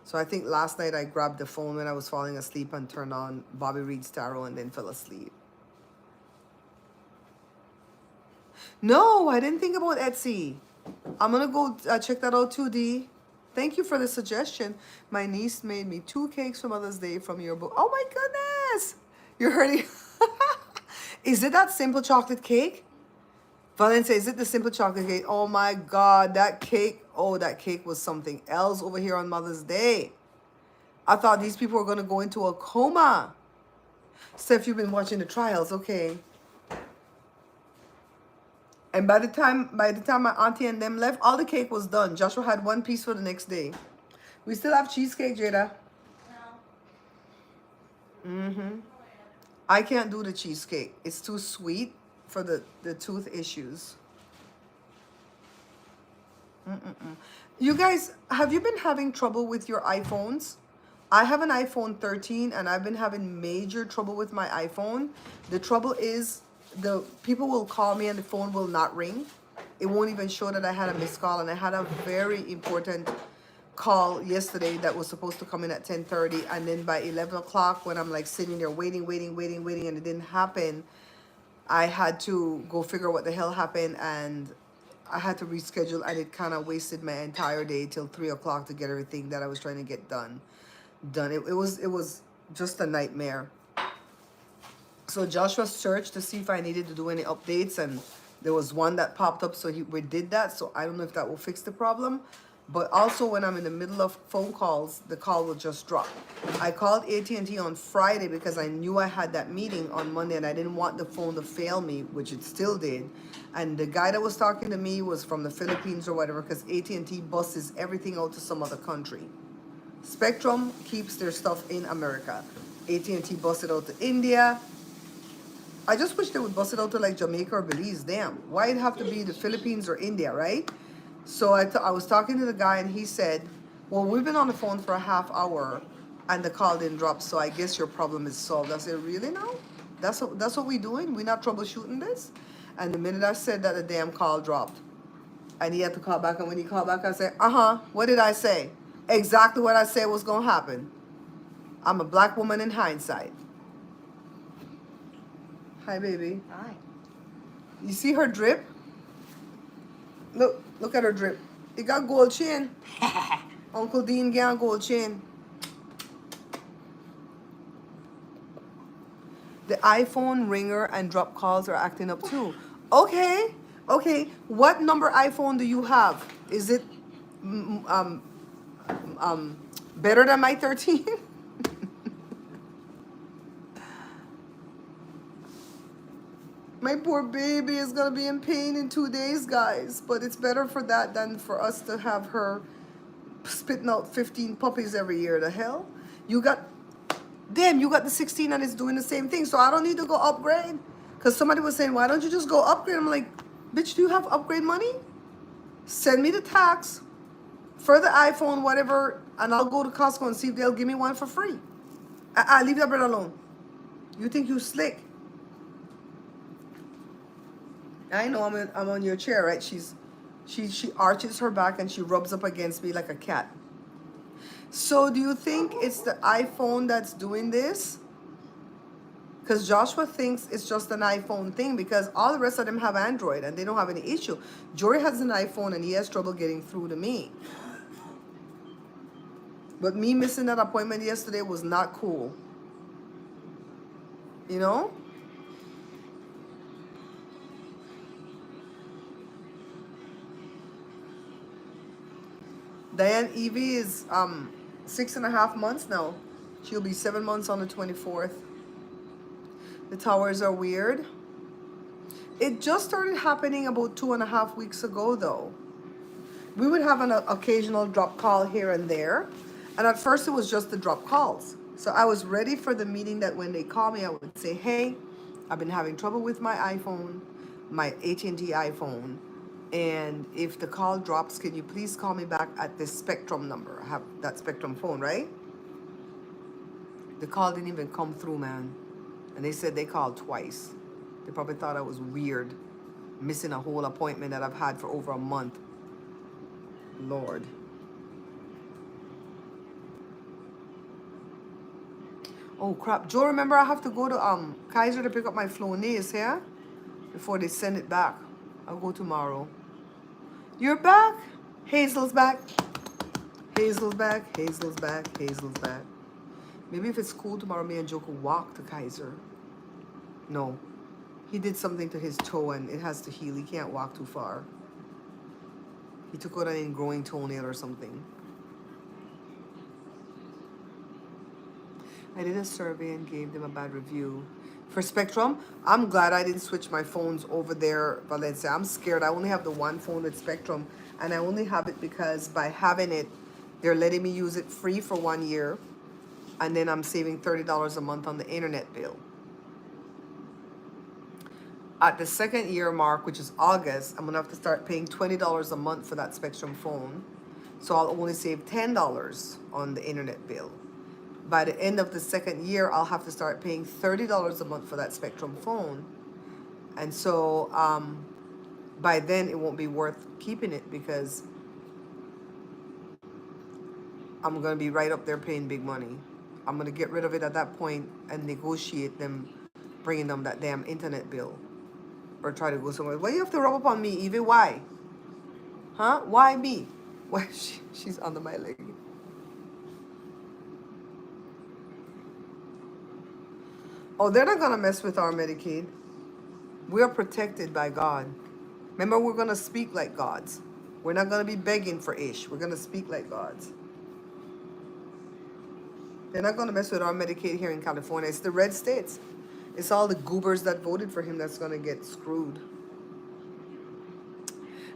So I think last night I grabbed the phone when I was falling asleep and turned on Bobby Reads Tarot and then fell asleep. No, I didn't think about Etsy. I'm going to go check that out too, D. Thank you for the suggestion. My niece made me 2 cakes for Mother's Day from your book. Oh my goodness. You're hurting. Is it that simple chocolate cake? Valencia, is it the simple chocolate cake? Oh my God, that cake. Oh, that cake was something else over here on Mother's Day. I thought these people were going to go into a coma. Steph, you've been watching the trials. Okay. And by the time my auntie and them left, all the cake was done. Joshua had 1 piece for the next day. We still have cheesecake, Jada. No. I can't do the cheesecake. It's too sweet for the tooth issues. You guys, have you been having trouble with your iPhones? I have an iPhone 13 and I've been having major trouble with my iPhone. The trouble is the people will call me and the phone will not ring. It won't even show that I had a missed call, and I had a very important call yesterday that was supposed to come in at 10:30, and then by 11 o'clock when I'm like sitting there waiting and it didn't happen, I had to go figure what the hell happened, and I had to reschedule, and it kind of wasted my entire day till 3 o'clock to get everything that I was trying to get done. It was just a nightmare. So Joshua searched to see if I needed to do any updates, and there was one that popped up, so we did that. So I don't know if that will fix the problem. But also when I'm in the middle of phone calls, the call will just drop. I called AT&T on Friday because I knew I had that meeting on Monday and I didn't want the phone to fail me, which it still did. And the guy that was talking to me was from the Philippines or whatever, because AT&T buses everything out to some other country. Spectrum keeps their stuff in America. AT&T busted out to India. I just wish they would bust it out to like Jamaica or Belize. Damn, why it have to be the Philippines or India, right? So I was talking to the guy and he said, well, we've been on the phone for a half hour and the call didn't drop, so I guess your problem is solved. I said, really now? That's what we doing? We not troubleshooting this? And the minute I said that, the damn call dropped. And he had to call back, and when he called back, I said, what did I say? Exactly what I said was gonna happen. I'm a black woman in hindsight. Hi, baby. Hi. You see her drip? Look at her drip. It got gold chain. Uncle Dean got gold chain. The iPhone ringer and drop calls are acting up too. Okay. What number iPhone do you have? Is it better than my 13? My poor baby is gonna be in pain in 2 days, guys. But it's better for that than for us to have her spitting out 15 puppies every year. The hell? You got the 16 and it's doing the same thing. So I don't need to go upgrade. Because somebody was saying, why don't you just go upgrade? I'm like, bitch, do you have upgrade money? Send me the tax for the iPhone, whatever, and I'll go to Costco and see if they'll give me one for free. Leave that bread alone. You think you slick? I know I'm on your chair, right? She arches her back and she rubs up against me like a cat. So do you think it's the iPhone that's doing this? Because Joshua thinks it's just an iPhone thing, because all the rest of them have Android and they don't have any issue. Jory has an iPhone and he has trouble getting through to me. But me missing that appointment yesterday was not cool. You know? Diane Evie is 6.5 months now. She'll be 7 months on the 24th. The towers are weird. It just started happening about 2.5 weeks ago though. We would have an occasional drop call here and there. And at first it was just the drop calls. So I was ready for the meeting that when they call me, I would say, hey, I've been having trouble with my iPhone, my AT&T iPhone. And if the call drops, can you please call me back at this Spectrum number? I have that Spectrum phone, right? The call didn't even come through, man. And they said they called twice. They probably thought I was weird, missing a whole appointment that I've had for over a month. Lord. Oh crap. Joe, remember I have to go to Kaiser to pick up my Flonase, yeah? Before they send it back. I'll go tomorrow. You're back? Hazel's back. Hazel's back. Hazel's back. Hazel's back. Maybe if it's cool tomorrow, me and Joe could walk to Kaiser. No. He did something to his toe and it has to heal. He can't walk too far. He took out an ingrowing toenail or something. I did a survey and gave them a bad review. For Spectrum, I'm glad I didn't switch my phones over there, Valencia. I'm scared. I only have the one phone with Spectrum, and I only have it because by having it, they're letting me use it free for 1 year, and then I'm saving $30 a month on the internet bill. At the 2nd year mark, which is August, I'm gonna have to start paying $20 a month for that Spectrum phone. So I'll only save $10 on the internet bill. By the end of the second year, I'll have to start paying $30 a month for that Spectrum phone. And so by then, it won't be worth keeping it because I'm going to be right up there paying big money. I'm going to get rid of it at that point and negotiate them bringing them that damn internet bill or try to go somewhere. Why you have to rub up on me, Evie? Why? Huh? Why me? Why she's under my leg. Oh, they're not going to mess with our Medicaid. We are protected by God. Remember, we're going to speak like gods. We're not going to be begging for ish. We're going to speak like gods. They're not going to mess with our Medicaid here in California. It's the red states. It's all the goobers that voted for him that's going to get screwed.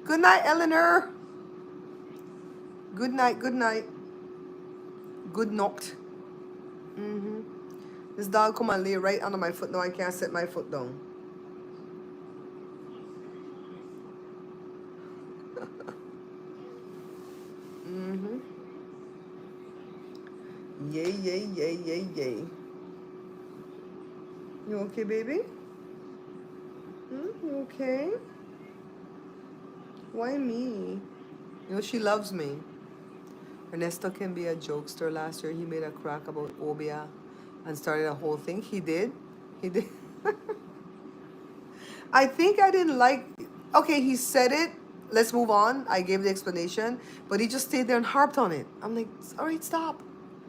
Good night, Eleanor. Good night, good night. Good knocked. This dog come and lay right under my foot. Now I can't set my foot down. Yay, yay, yay, yay, yay. You okay, baby? You okay? Why me? You know, she loves me. Ernesto can be a jokester. Last year, he made a crack about Obia and started a whole thing. He did. He did. I think I didn't like... Okay, he said it. Let's move on. I gave the explanation. But he just stayed there and harped on it. I'm like, all right, stop.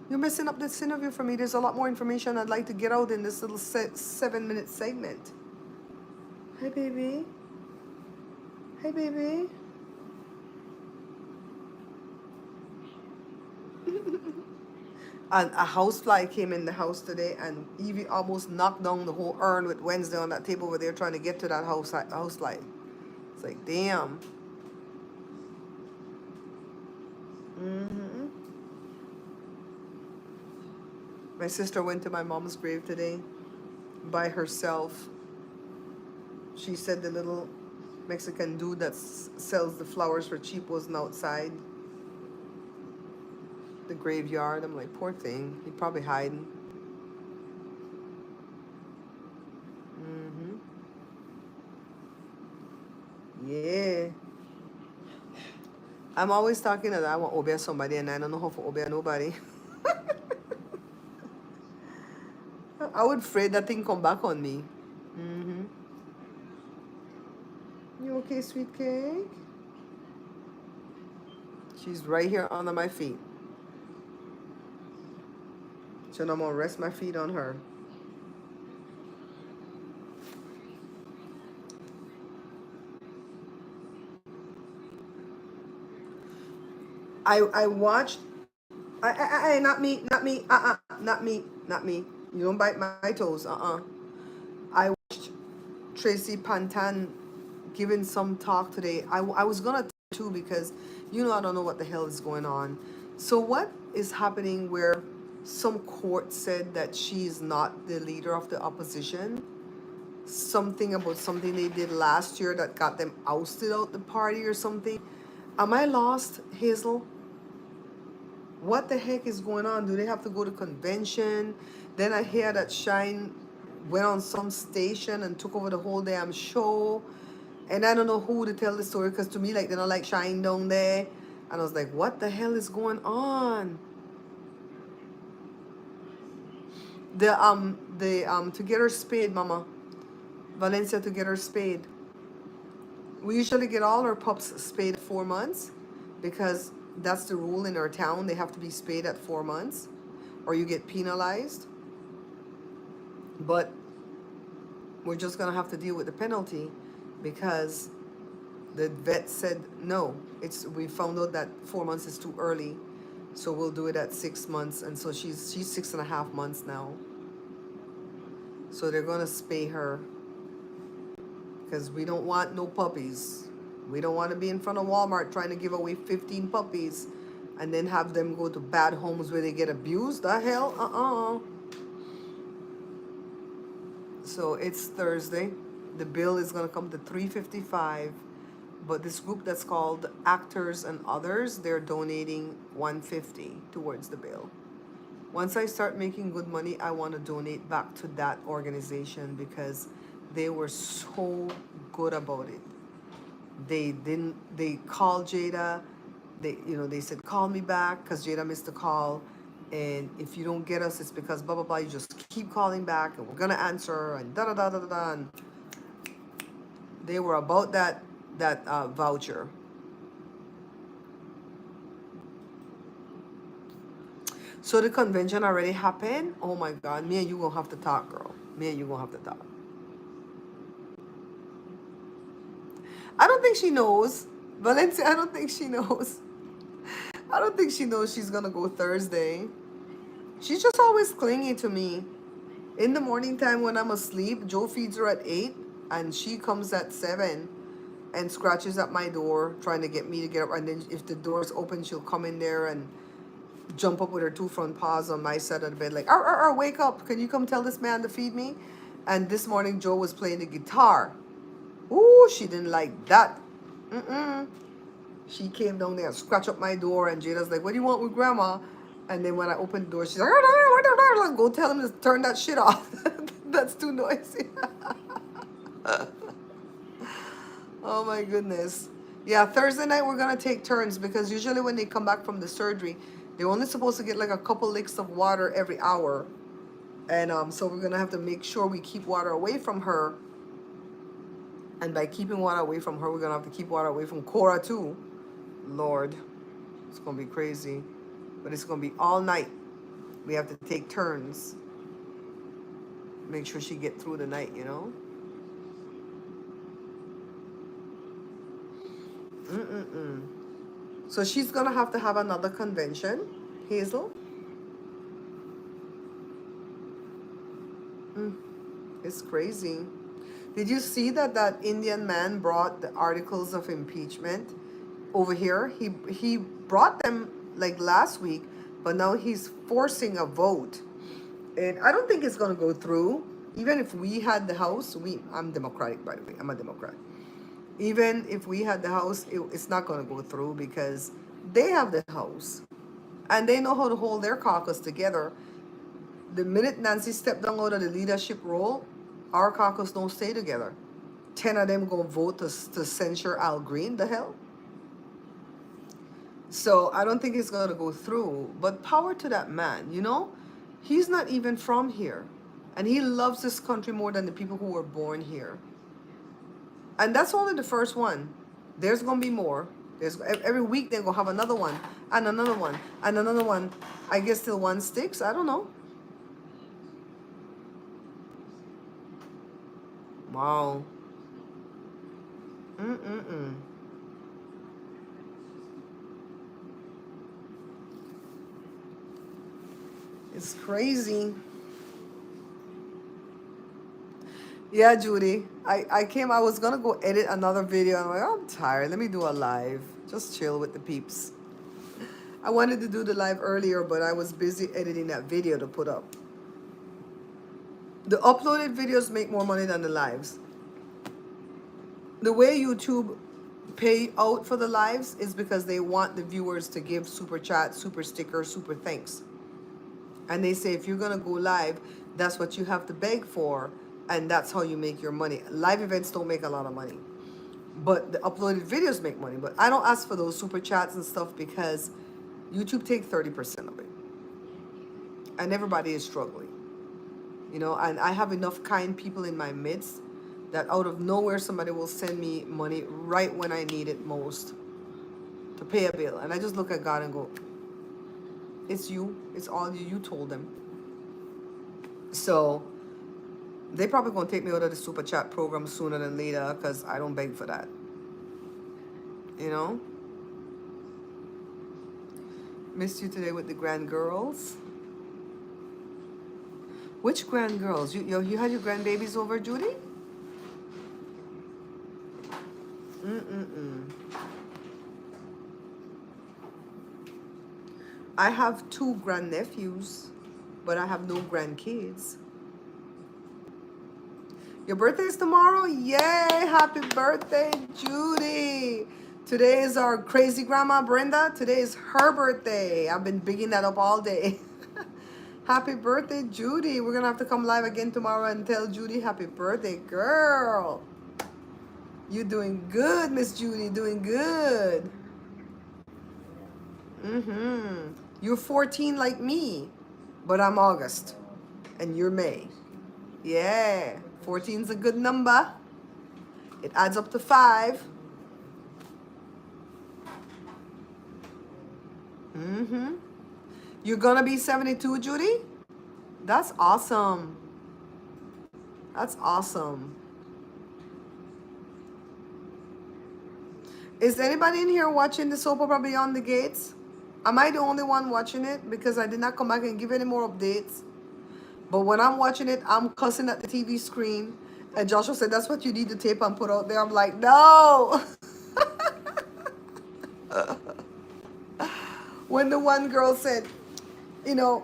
You're messing up this interview for me. There's a lot more information I'd like to get out in this little 7-minute segment. Hi, baby. Hi, baby. And a housefly came in the house today, and Evie almost knocked down the whole urn with Wednesday on that table where they're trying to get to that housefly. It's like, damn. My sister went to my mom's grave today by herself. She said the little Mexican dude that sells the flowers for cheap wasn't outside the graveyard. I'm like, poor thing. He probably hiding. Yeah. I'm always talking that I want to obey somebody and I don't know how to obey nobody. I would afraid that thing come back on me. You okay, sweet cake? She's right here under my feet. So I'm gonna rest my feet on her. I watched. Not me, not me. Not me, not me. You don't bite my toes. I watched Tracy Pantan giving some talk today. I was gonna too because I don't know what the hell is going on. So what is happening where some court said that she's not the leader of the opposition? Something about something they did last year that got them ousted out the party or something. Am I lost, Hazel? What the heck is going on? Do they have to go to convention? Then I hear that Shine went on some station and took over the whole damn show. And I don't know who to tell the story because to me, like, they don't like Shine down there. And I was like, what the hell is going on? To get her spayed, Mama. Valencia to get her spayed. We usually get all our pups spayed at 4 months because that's the rule in our town. They have to be spayed at 4 months or you get penalized. But we're just going to have to deal with the penalty because the vet said no. We found out that 4 months is too early. So we'll do it at 6 months. And so she's 6.5 months now. So they're going to spay her because we don't want no puppies. We don't want to be in front of Walmart trying to give away 15 puppies and then have them go to bad homes where they get abused. The hell? So it's Thursday. The bill is going to come to $355. But this group that's called Actors and Others, they're donating $150 towards the bill. Once I start making good money, I want to donate back to that organization because they were so good about it. They called Jada. They said, call me back because Jada missed the call. And if you don't get us, it's because blah, blah, blah. You just keep calling back and we're going to answer and da, da, da, da, da, da. And they were about that voucher. So the convention already happened. Oh my God, me and you gonna have to talk, girl. Me and you gonna have to talk. I don't think she knows. Valencia, I don't think she knows. I don't think she knows she's gonna go Thursday. She's just always clingy to me. In the morning time when I'm asleep, Joe feeds her at 8 and she comes at 7 and scratches at my door trying to get me to get up. And then if the door's open, she'll come in there and jump up with her 2 front paws on my side of the bed like, wake up. Can you come tell this man to feed me? And this morning, Joe was playing the guitar. Ooh, she didn't like that. Mm-mm. She came down there and scratched up my door, and Jada's like, what do you want with grandma? And then when I opened the door, she's like, go tell him to turn that shit off. That's too noisy. Oh my goodness. Yeah, Thursday night we're gonna take turns because usually when they come back from the surgery, they're only supposed to get like a couple licks of water every hour. And so we're gonna have to make sure we keep water away from her. And by keeping water away from her, we're gonna have to keep water away from Cora too. Lord, it's gonna be crazy. But it's gonna be all night. We have to take turns. Make sure she get through the night, you know? Mm-mm-mm. So she's gonna have to have another convention, Hazel. It's crazy. Did you see that Indian man brought the articles of impeachment over here? He brought them like last week, but now he's forcing a vote. And I don't think it's gonna go through. Even if we had the House, I'm Democratic, by the way. I'm a Democrat. Even if we had the House, it's not gonna go through because they have the House. And they know how to hold their caucus together. The minute Nancy stepped down out of the leadership role, our caucus don't stay together. 10 of them go vote to censure Al Green. The hell? So I don't think it's going to go through. But power to that man, you know? He's not even from here. And he loves this country more than the people who were born here. And that's only the first one. There's going to be more. Every week they're going to have another one. And another one. And another one. I guess till one sticks. I don't know. Wow. Mm-mm-mm. It's crazy. Yeah, Judy. I was gonna go edit another video. I'm like, oh, I'm tired. Let me do a live. Just chill with the peeps. I wanted to do the live earlier, but I was busy editing that video to put up. The uploaded videos make more money than the lives. The way YouTube pay out for the lives is because they want the viewers to give super chat, super sticker, super thanks. And they say if you're gonna go live, that's what you have to beg for, and that's how you make your money. Live events don't make a lot of money, but the uploaded videos make money. But I don't ask for those super chats and stuff because YouTube take 30% of it, and everybody is struggling, you know. And I have enough kind people in my midst that out of nowhere somebody will send me money right when I need it most to pay a bill, and I just look at God and go, it's you, it's all you. You told them. So they probably gonna take me out of the super chat program sooner than later because I don't beg for that, you know. Missed you today with the grand girls. Which grand girls? You had your grandbabies over, Judy? Mm-mm-mm. I have 2 grandnephews, but I have no grandkids. Your birthday is tomorrow? Yay! Happy birthday, Judy! Today is our crazy grandma, Brenda. Today is her birthday. I've been bigging that up all day. Happy birthday, Judy. We're gonna have to come live again tomorrow and tell Judy happy birthday, girl. You doing good, Miss Judy, doing good. You're 14 like me, but I'm August and you're May. Yeah, 14's a good number. It adds up to 5. You're gonna be 72, Judy? That's awesome. That's awesome. Is anybody in here watching the soap opera Beyond the Gates? Am I the only one watching it? Because I did not come back and give any more updates. But when I'm watching it, I'm cussing at the TV screen. And Joshua said, that's what you need to tape and put out there. I'm like, no. When the one girl said, you know,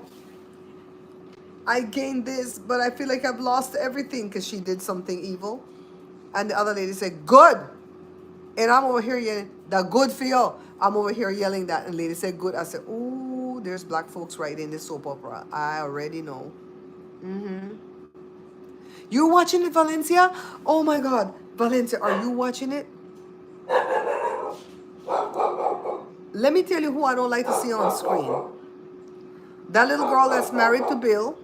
I gained this, but I feel like I've lost everything because she did something evil. And the other lady said, good. And I'm over here yelling, that good for you. I'm over here yelling that. And the lady said, good. I said, ooh, there's black folks writing this soap opera. I already know. You watching it, Valencia? Oh my God. Valencia, are you watching it? Let me tell you who I don't like to see on screen. That little girl that's married to Bill.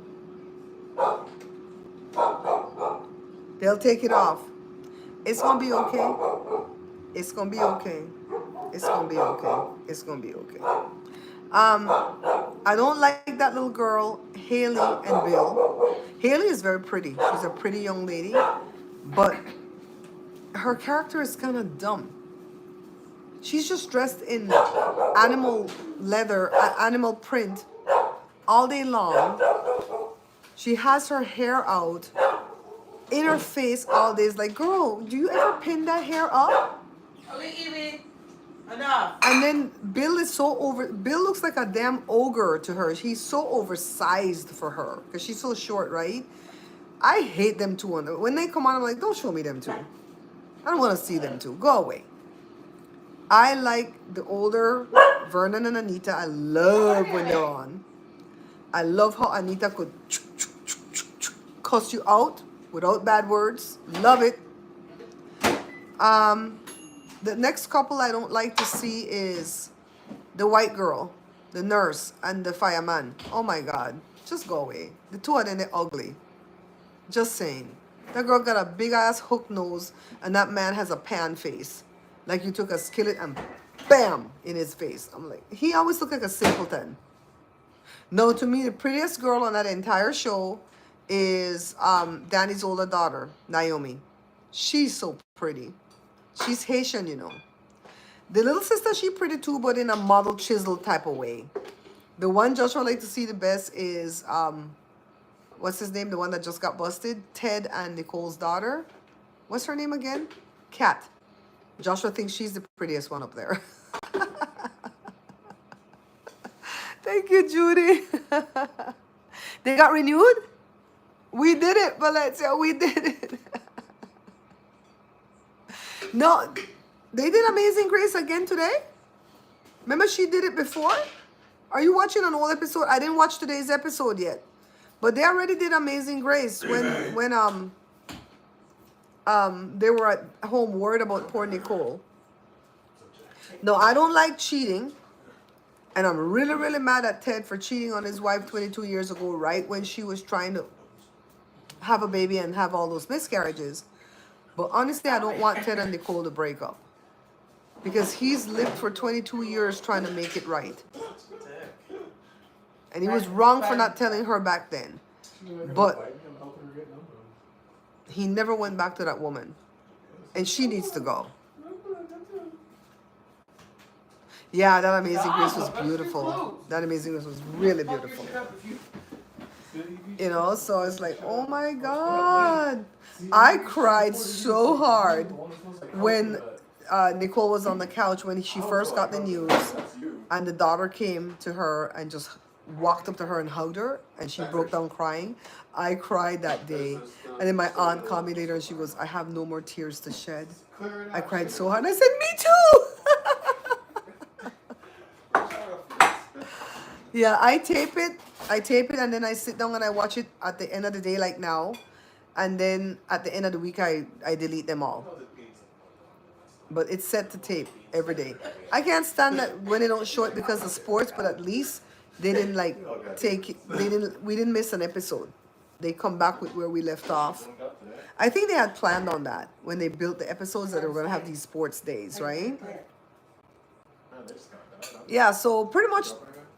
They'll take it off. It's gonna be okay. It's gonna be okay. It's gonna be okay. It's gonna be okay. I don't like that little girl, Haley and Bill. Haley is very pretty. She's a pretty young lady, but her character is kind of dumb. She's just dressed in animal leather, animal print all day long. She has her hair out in her face all day. It's like, girl, do you ever pin that hair up? Enough. And then Bill is so Bill looks like a damn ogre to her. He's so oversized for her because she's so short, right? I hate them two. When they come on, I'm like, don't show me them two. I don't want to see them two. Go away. I like the older Vernon and Anita. I love when they're on. I love how Anita could cuss you out without bad words. Love it. The next couple I don't like to see is the white girl, the nurse, and the fireman. Oh my God. Just go away. The two of them, they're ugly. Just saying. That girl got a big ass hook nose, and that man has a pan face. Like you took a skillet and bam in his face. I'm like, he always looked like a simpleton. No, to me, the prettiest girl on that entire show is Danny's older daughter, Naomi. She's so pretty. She's Haitian, you know. The little sister, she pretty too, but in a model chisel type of way. The one Joshua like to see the best is, what's his name? The one that just got busted? Ted and Nicole's daughter. What's her name again? Kat. Joshua thinks she's the prettiest one up there. Thank you, Judy. They got renewed? We did it, Valencia. We did it. No, they did Amazing Grace again today? Remember she did it before? Are you watching an old episode? I didn't watch today's episode yet. But they already did Amazing Grace when they were at home worried about poor Nicole. No, I don't like cheating. And I'm really, really mad at Ted for cheating on his wife 22 years ago, right when she was trying to have a baby and have all those miscarriages. But honestly, I don't want Ted and Nicole to break up. Because he's lived for 22 years trying to make it right. And he was wrong for not telling her back then. But he never went back to that woman. And she needs to go. Yeah, that Amazing Grace was beautiful. That Amazing Grace was really beautiful. You know, so it's like, oh my God. I cried so hard when Nicole was on the couch when she first got the news. And the daughter came to her and just walked up to her and hugged her. And she broke down crying. I cried that day. And then my aunt called me later and she goes, I have no more tears to shed. I cried so hard. And I said, me too. Yeah, I tape it I tape it and then I sit down and I watch it at the end of the day, like now, and then at the end of the week I delete them all. But it's set to tape every day. I can't stand that when they don't show it because of sports, but at least they didn't like take it. We didn't miss an episode. They come back with where we left off. I think they had planned on that when they built the episodes that they were gonna have these sports days, right? Yeah, so pretty much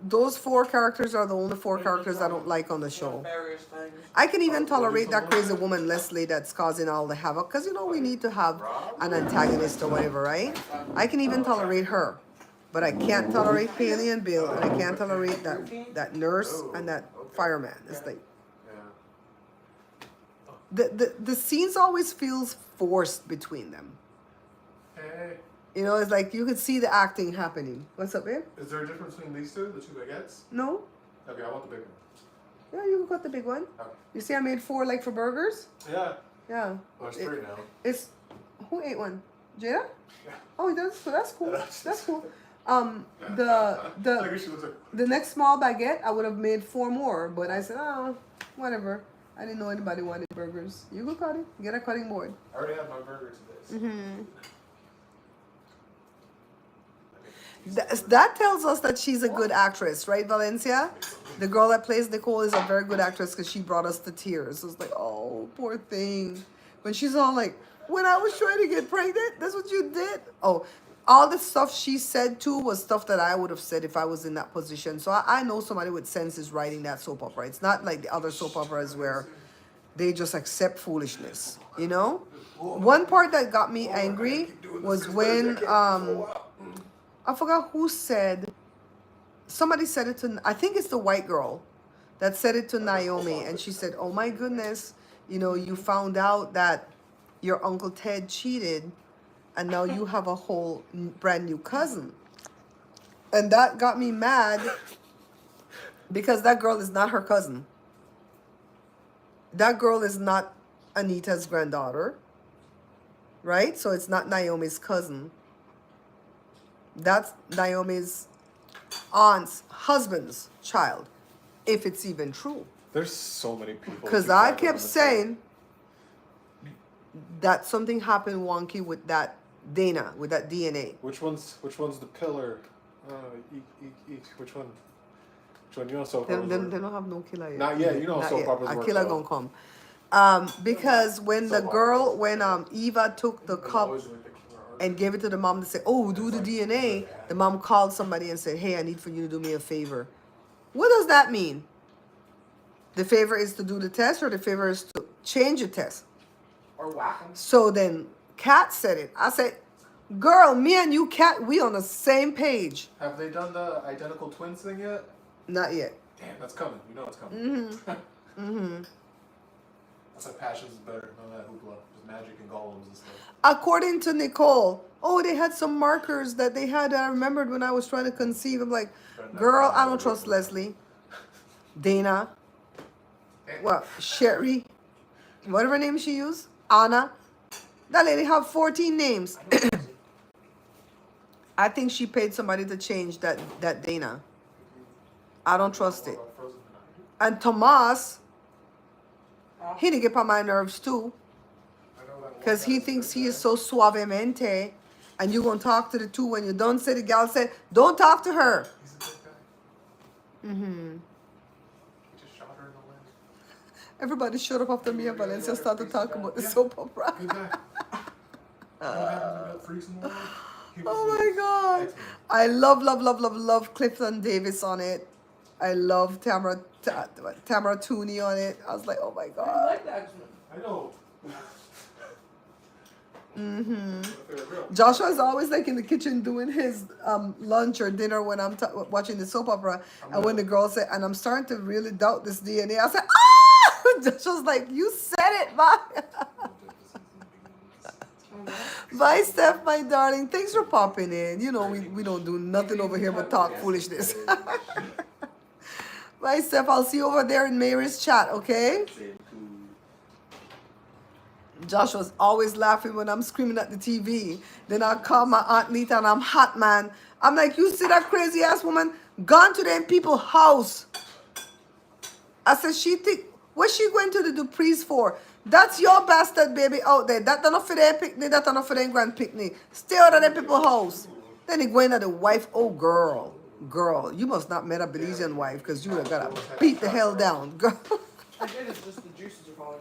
those 4 characters are the only 4 characters I don't like on the show. I can even tolerate that crazy woman Leslie that's causing all the havoc, because you know we need to have an antagonist or whatever, right? I can even tolerate her, but I can't tolerate Haley and Bill, and I can't tolerate that nurse and that fireman. It's like the scenes always feels forced between them. Hey. You know, it's like you could see the acting happening. What's up, babe? Is there a difference between these two, the 2 baguettes? No? Okay, I want the big one. Yeah, you can cut the big one. Okay. You see I made 4 like for burgers? Yeah. Yeah. Well, there's 3 now. It's who ate one? Jada? Yeah. Oh, he does. So that's cool. That's cool. I guess she looks like... The next small baguette, I would have made 4 more, but I said, oh, whatever. I didn't know anybody wanted burgers. You go cut it. Get a cutting board. I already had my burger today. So. That tells us that she's a good actress, right, Valencia? The girl that plays Nicole is a very good actress because she brought us to tears. It was like, oh, poor thing. When she's all like, when I was trying to get pregnant, that's what you did? Oh, all the stuff she said too was stuff that I would have said if I was in that position. So I know somebody with sense is writing that soap opera. It's not like the other soap operas where they just accept foolishness, you know? One part that got me angry was when I forgot who said, somebody said it to, I think it's the white girl that said it to Naomi, and she said, oh my goodness, you know, you found out that your Uncle Ted cheated and now you have a whole brand new cousin. And that got me mad because that girl is not her cousin. That girl is not Anita's granddaughter, right? So it's not Naomi's cousin. That's Naomi's aunt's husband's child, if it's even true. There's so many people. Because I kept saying that something happened wonky with that Dana, with that DNA. Which one's the pillar? Which one? Which one? You know soap They operas don't have no killer yet. Not yet. You know Not soap yet. operas A work. killer though. gonna come. Because when the girl, when Eva took the cup and gave it to the mom to say, oh, do the DNA, the mom called somebody and said, hey, I need for you to do me a favor. What does that mean? The favor is to do the test, or the favor is to change the test? Or whack 'em. So then Kat said it. I said, girl, me and you, Kat, we on the same page. Have they done the identical twins thing yet? Not yet. Damn, that's coming. You know it's coming. Mm-hmm. That's why Passions is better. None of that hoopla. Just magic and golems and stuff. According to Nicole, oh, they had some markers that they had that I remembered when I was trying to conceive. I'm like, girl, I don't trust Leslie, Dana, well, Sherry, whatever name she used, Anna. That lady have 14 names. I think she paid somebody to change that Dana. I don't trust it. And Tomas, he didn't get on my nerves too. Because he thinks he is so suavemente. And you going to talk to the 2 when you don't say the gal said, don't talk to her. He's a good guy. Mm-hmm. He just shot her in the leg. Everybody shut up after me and Valencia started talking about the soap opera. Good guy. Freaks in the world. Oh my God. I love Clifton Davis on it. I love Tamara Tooney on it. I was like, oh my I God. like the X-Men. I know. Mm-hmm. Joshua is always like in the kitchen doing his lunch or dinner when I'm watching the soap opera. And when the girl said, and I'm starting to really doubt this DNA, I said, ah! Joshua's like, you said it, bye. Bye, Steph, my darling. Thanks for popping in. You know, we don't do nothing over here but talk foolishness. Bye, Steph. I'll see you over there in Mary's chat, okay? Joshua's always laughing when I'm screaming at the TV. Then I call my Aunt Nita and I'm hot, man. I'm like, you see that crazy ass woman? Gone to them people's house. I said, she think, what she going to the Dupree's for? That's your bastard baby out there. That enough for their picnic, that enough for their grand picnic. Stay out of them people's house. Then he going to the wife, oh girl. Girl, you must not met a Belizean wife because you would have got to beat the hell down. Girl. I did. It's just the juices are falling.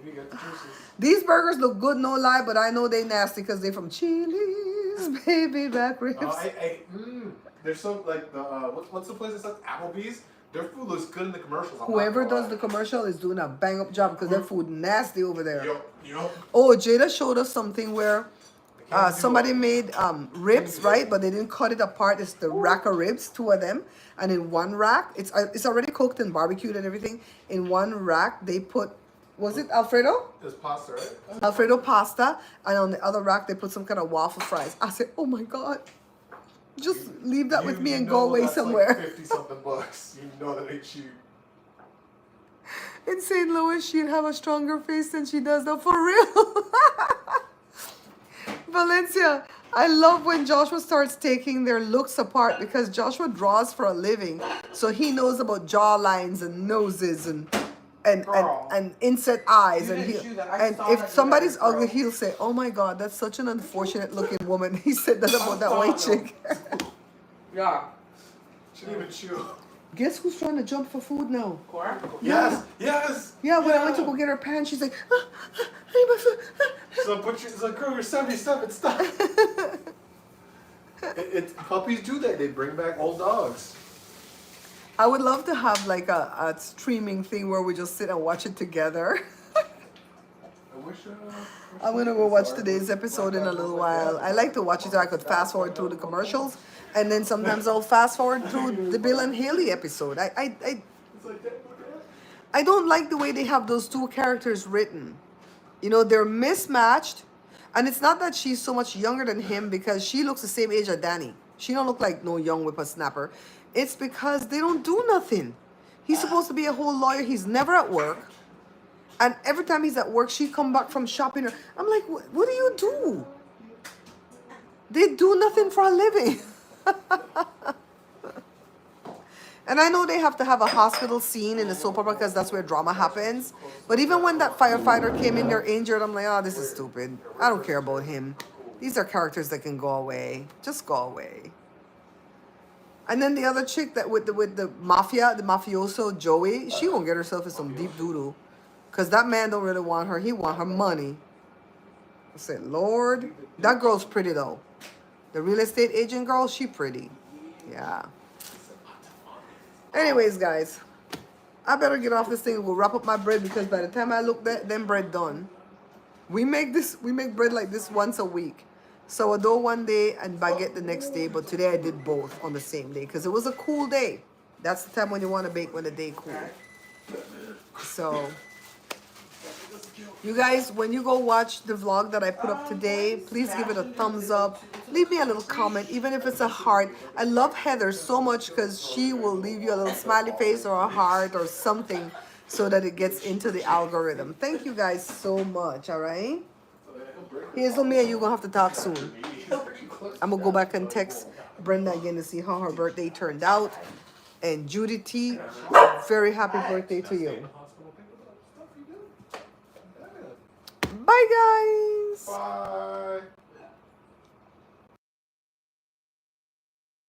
You got the juices. These burgers look good, no lie, but I know they nasty because they from Chili's, baby back ribs. They're so like the what's the place that's like Applebee's? Their food looks good in the commercials. Whoever does the commercial is doing a bang up job because their food nasty over there. Yup. Oh, Jada showed us something where somebody made ribs, right? But they didn't cut it apart. It's the rack of ribs, two of them, and in one rack, it's already cooked and barbecued and everything. In one rack, they put, was it Alfredo? It's pasta, right? Alfredo pasta, and on the other rack they put some kind of waffle fries. I said, oh my god, just leave that with me and go away somewhere. Like 50 something bucks. You know that ain't cheap. In St. Louis, she'd have a stronger face than she does now, for real. Valencia, I love when Joshua starts taking their looks apart because Joshua draws for a living, so he knows about jaw lines and noses and inset eyes, and if somebody's ugly, he'll say, "Oh my God, that's such an unfortunate looking woman." He said that about that white chick. Yeah. She didn't even chew. Guess who's trying to jump for food now? Cora? Yes. Yeah, when I went to go get her pants, she's like, I need my food. So it's like, girl, you're 77, stop. Puppies do that. They bring back old dogs. I would love to have like a streaming thing where we just sit and watch it together. I'm going to go watch today's episode in a little while. I like to watch it so I could fast forward through the commercials. And then sometimes I'll fast forward through the Bill and Haley episode. I don't like the way they have those two characters written. You know, they're mismatched. And it's not that she's so much younger than him because she looks the same age as Danny. She don't look like no young whippersnapper. It's because they don't do nothing. He's supposed to be a whole lawyer. He's never at work. And every time he's at work, she come back from shopping. I'm like, what do you do? They do nothing for a living. And I know they have to have a hospital scene in the soap opera because that's where drama happens. But even when that firefighter came in there injured, I'm like, oh, this is stupid. I don't care about him. These are characters that can go away. Just go away. And then the other chick that with the mafia, the mafioso Joey, she won't get herself in some deep doo-doo. Because that man don't really want her. He want her money. I said, Lord, that girl's pretty though. The real estate agent girl, she pretty. Yeah. Anyways, guys, I better get off this thing. We'll wrap up my bread because by the time I look that them bread done, we make bread like this once a week. Sourdough one day and baguette the next day. But today I did both on the same day because it was a cool day. That's the time when you want to bake when the day cool. So, you guys, when you go watch the vlog that I put up today, please give it a thumbs up. Leave me a little comment, even if it's a heart. I love Heather so much because she will leave you a little smiley face or a heart or something so that it gets into the algorithm. Thank you guys so much, all right? Hazel, me and you going to have to talk soon. I'm going to go back and text Brenda again to see how her birthday turned out. And Judy T, very happy birthday to you. Bye, guys. Bye.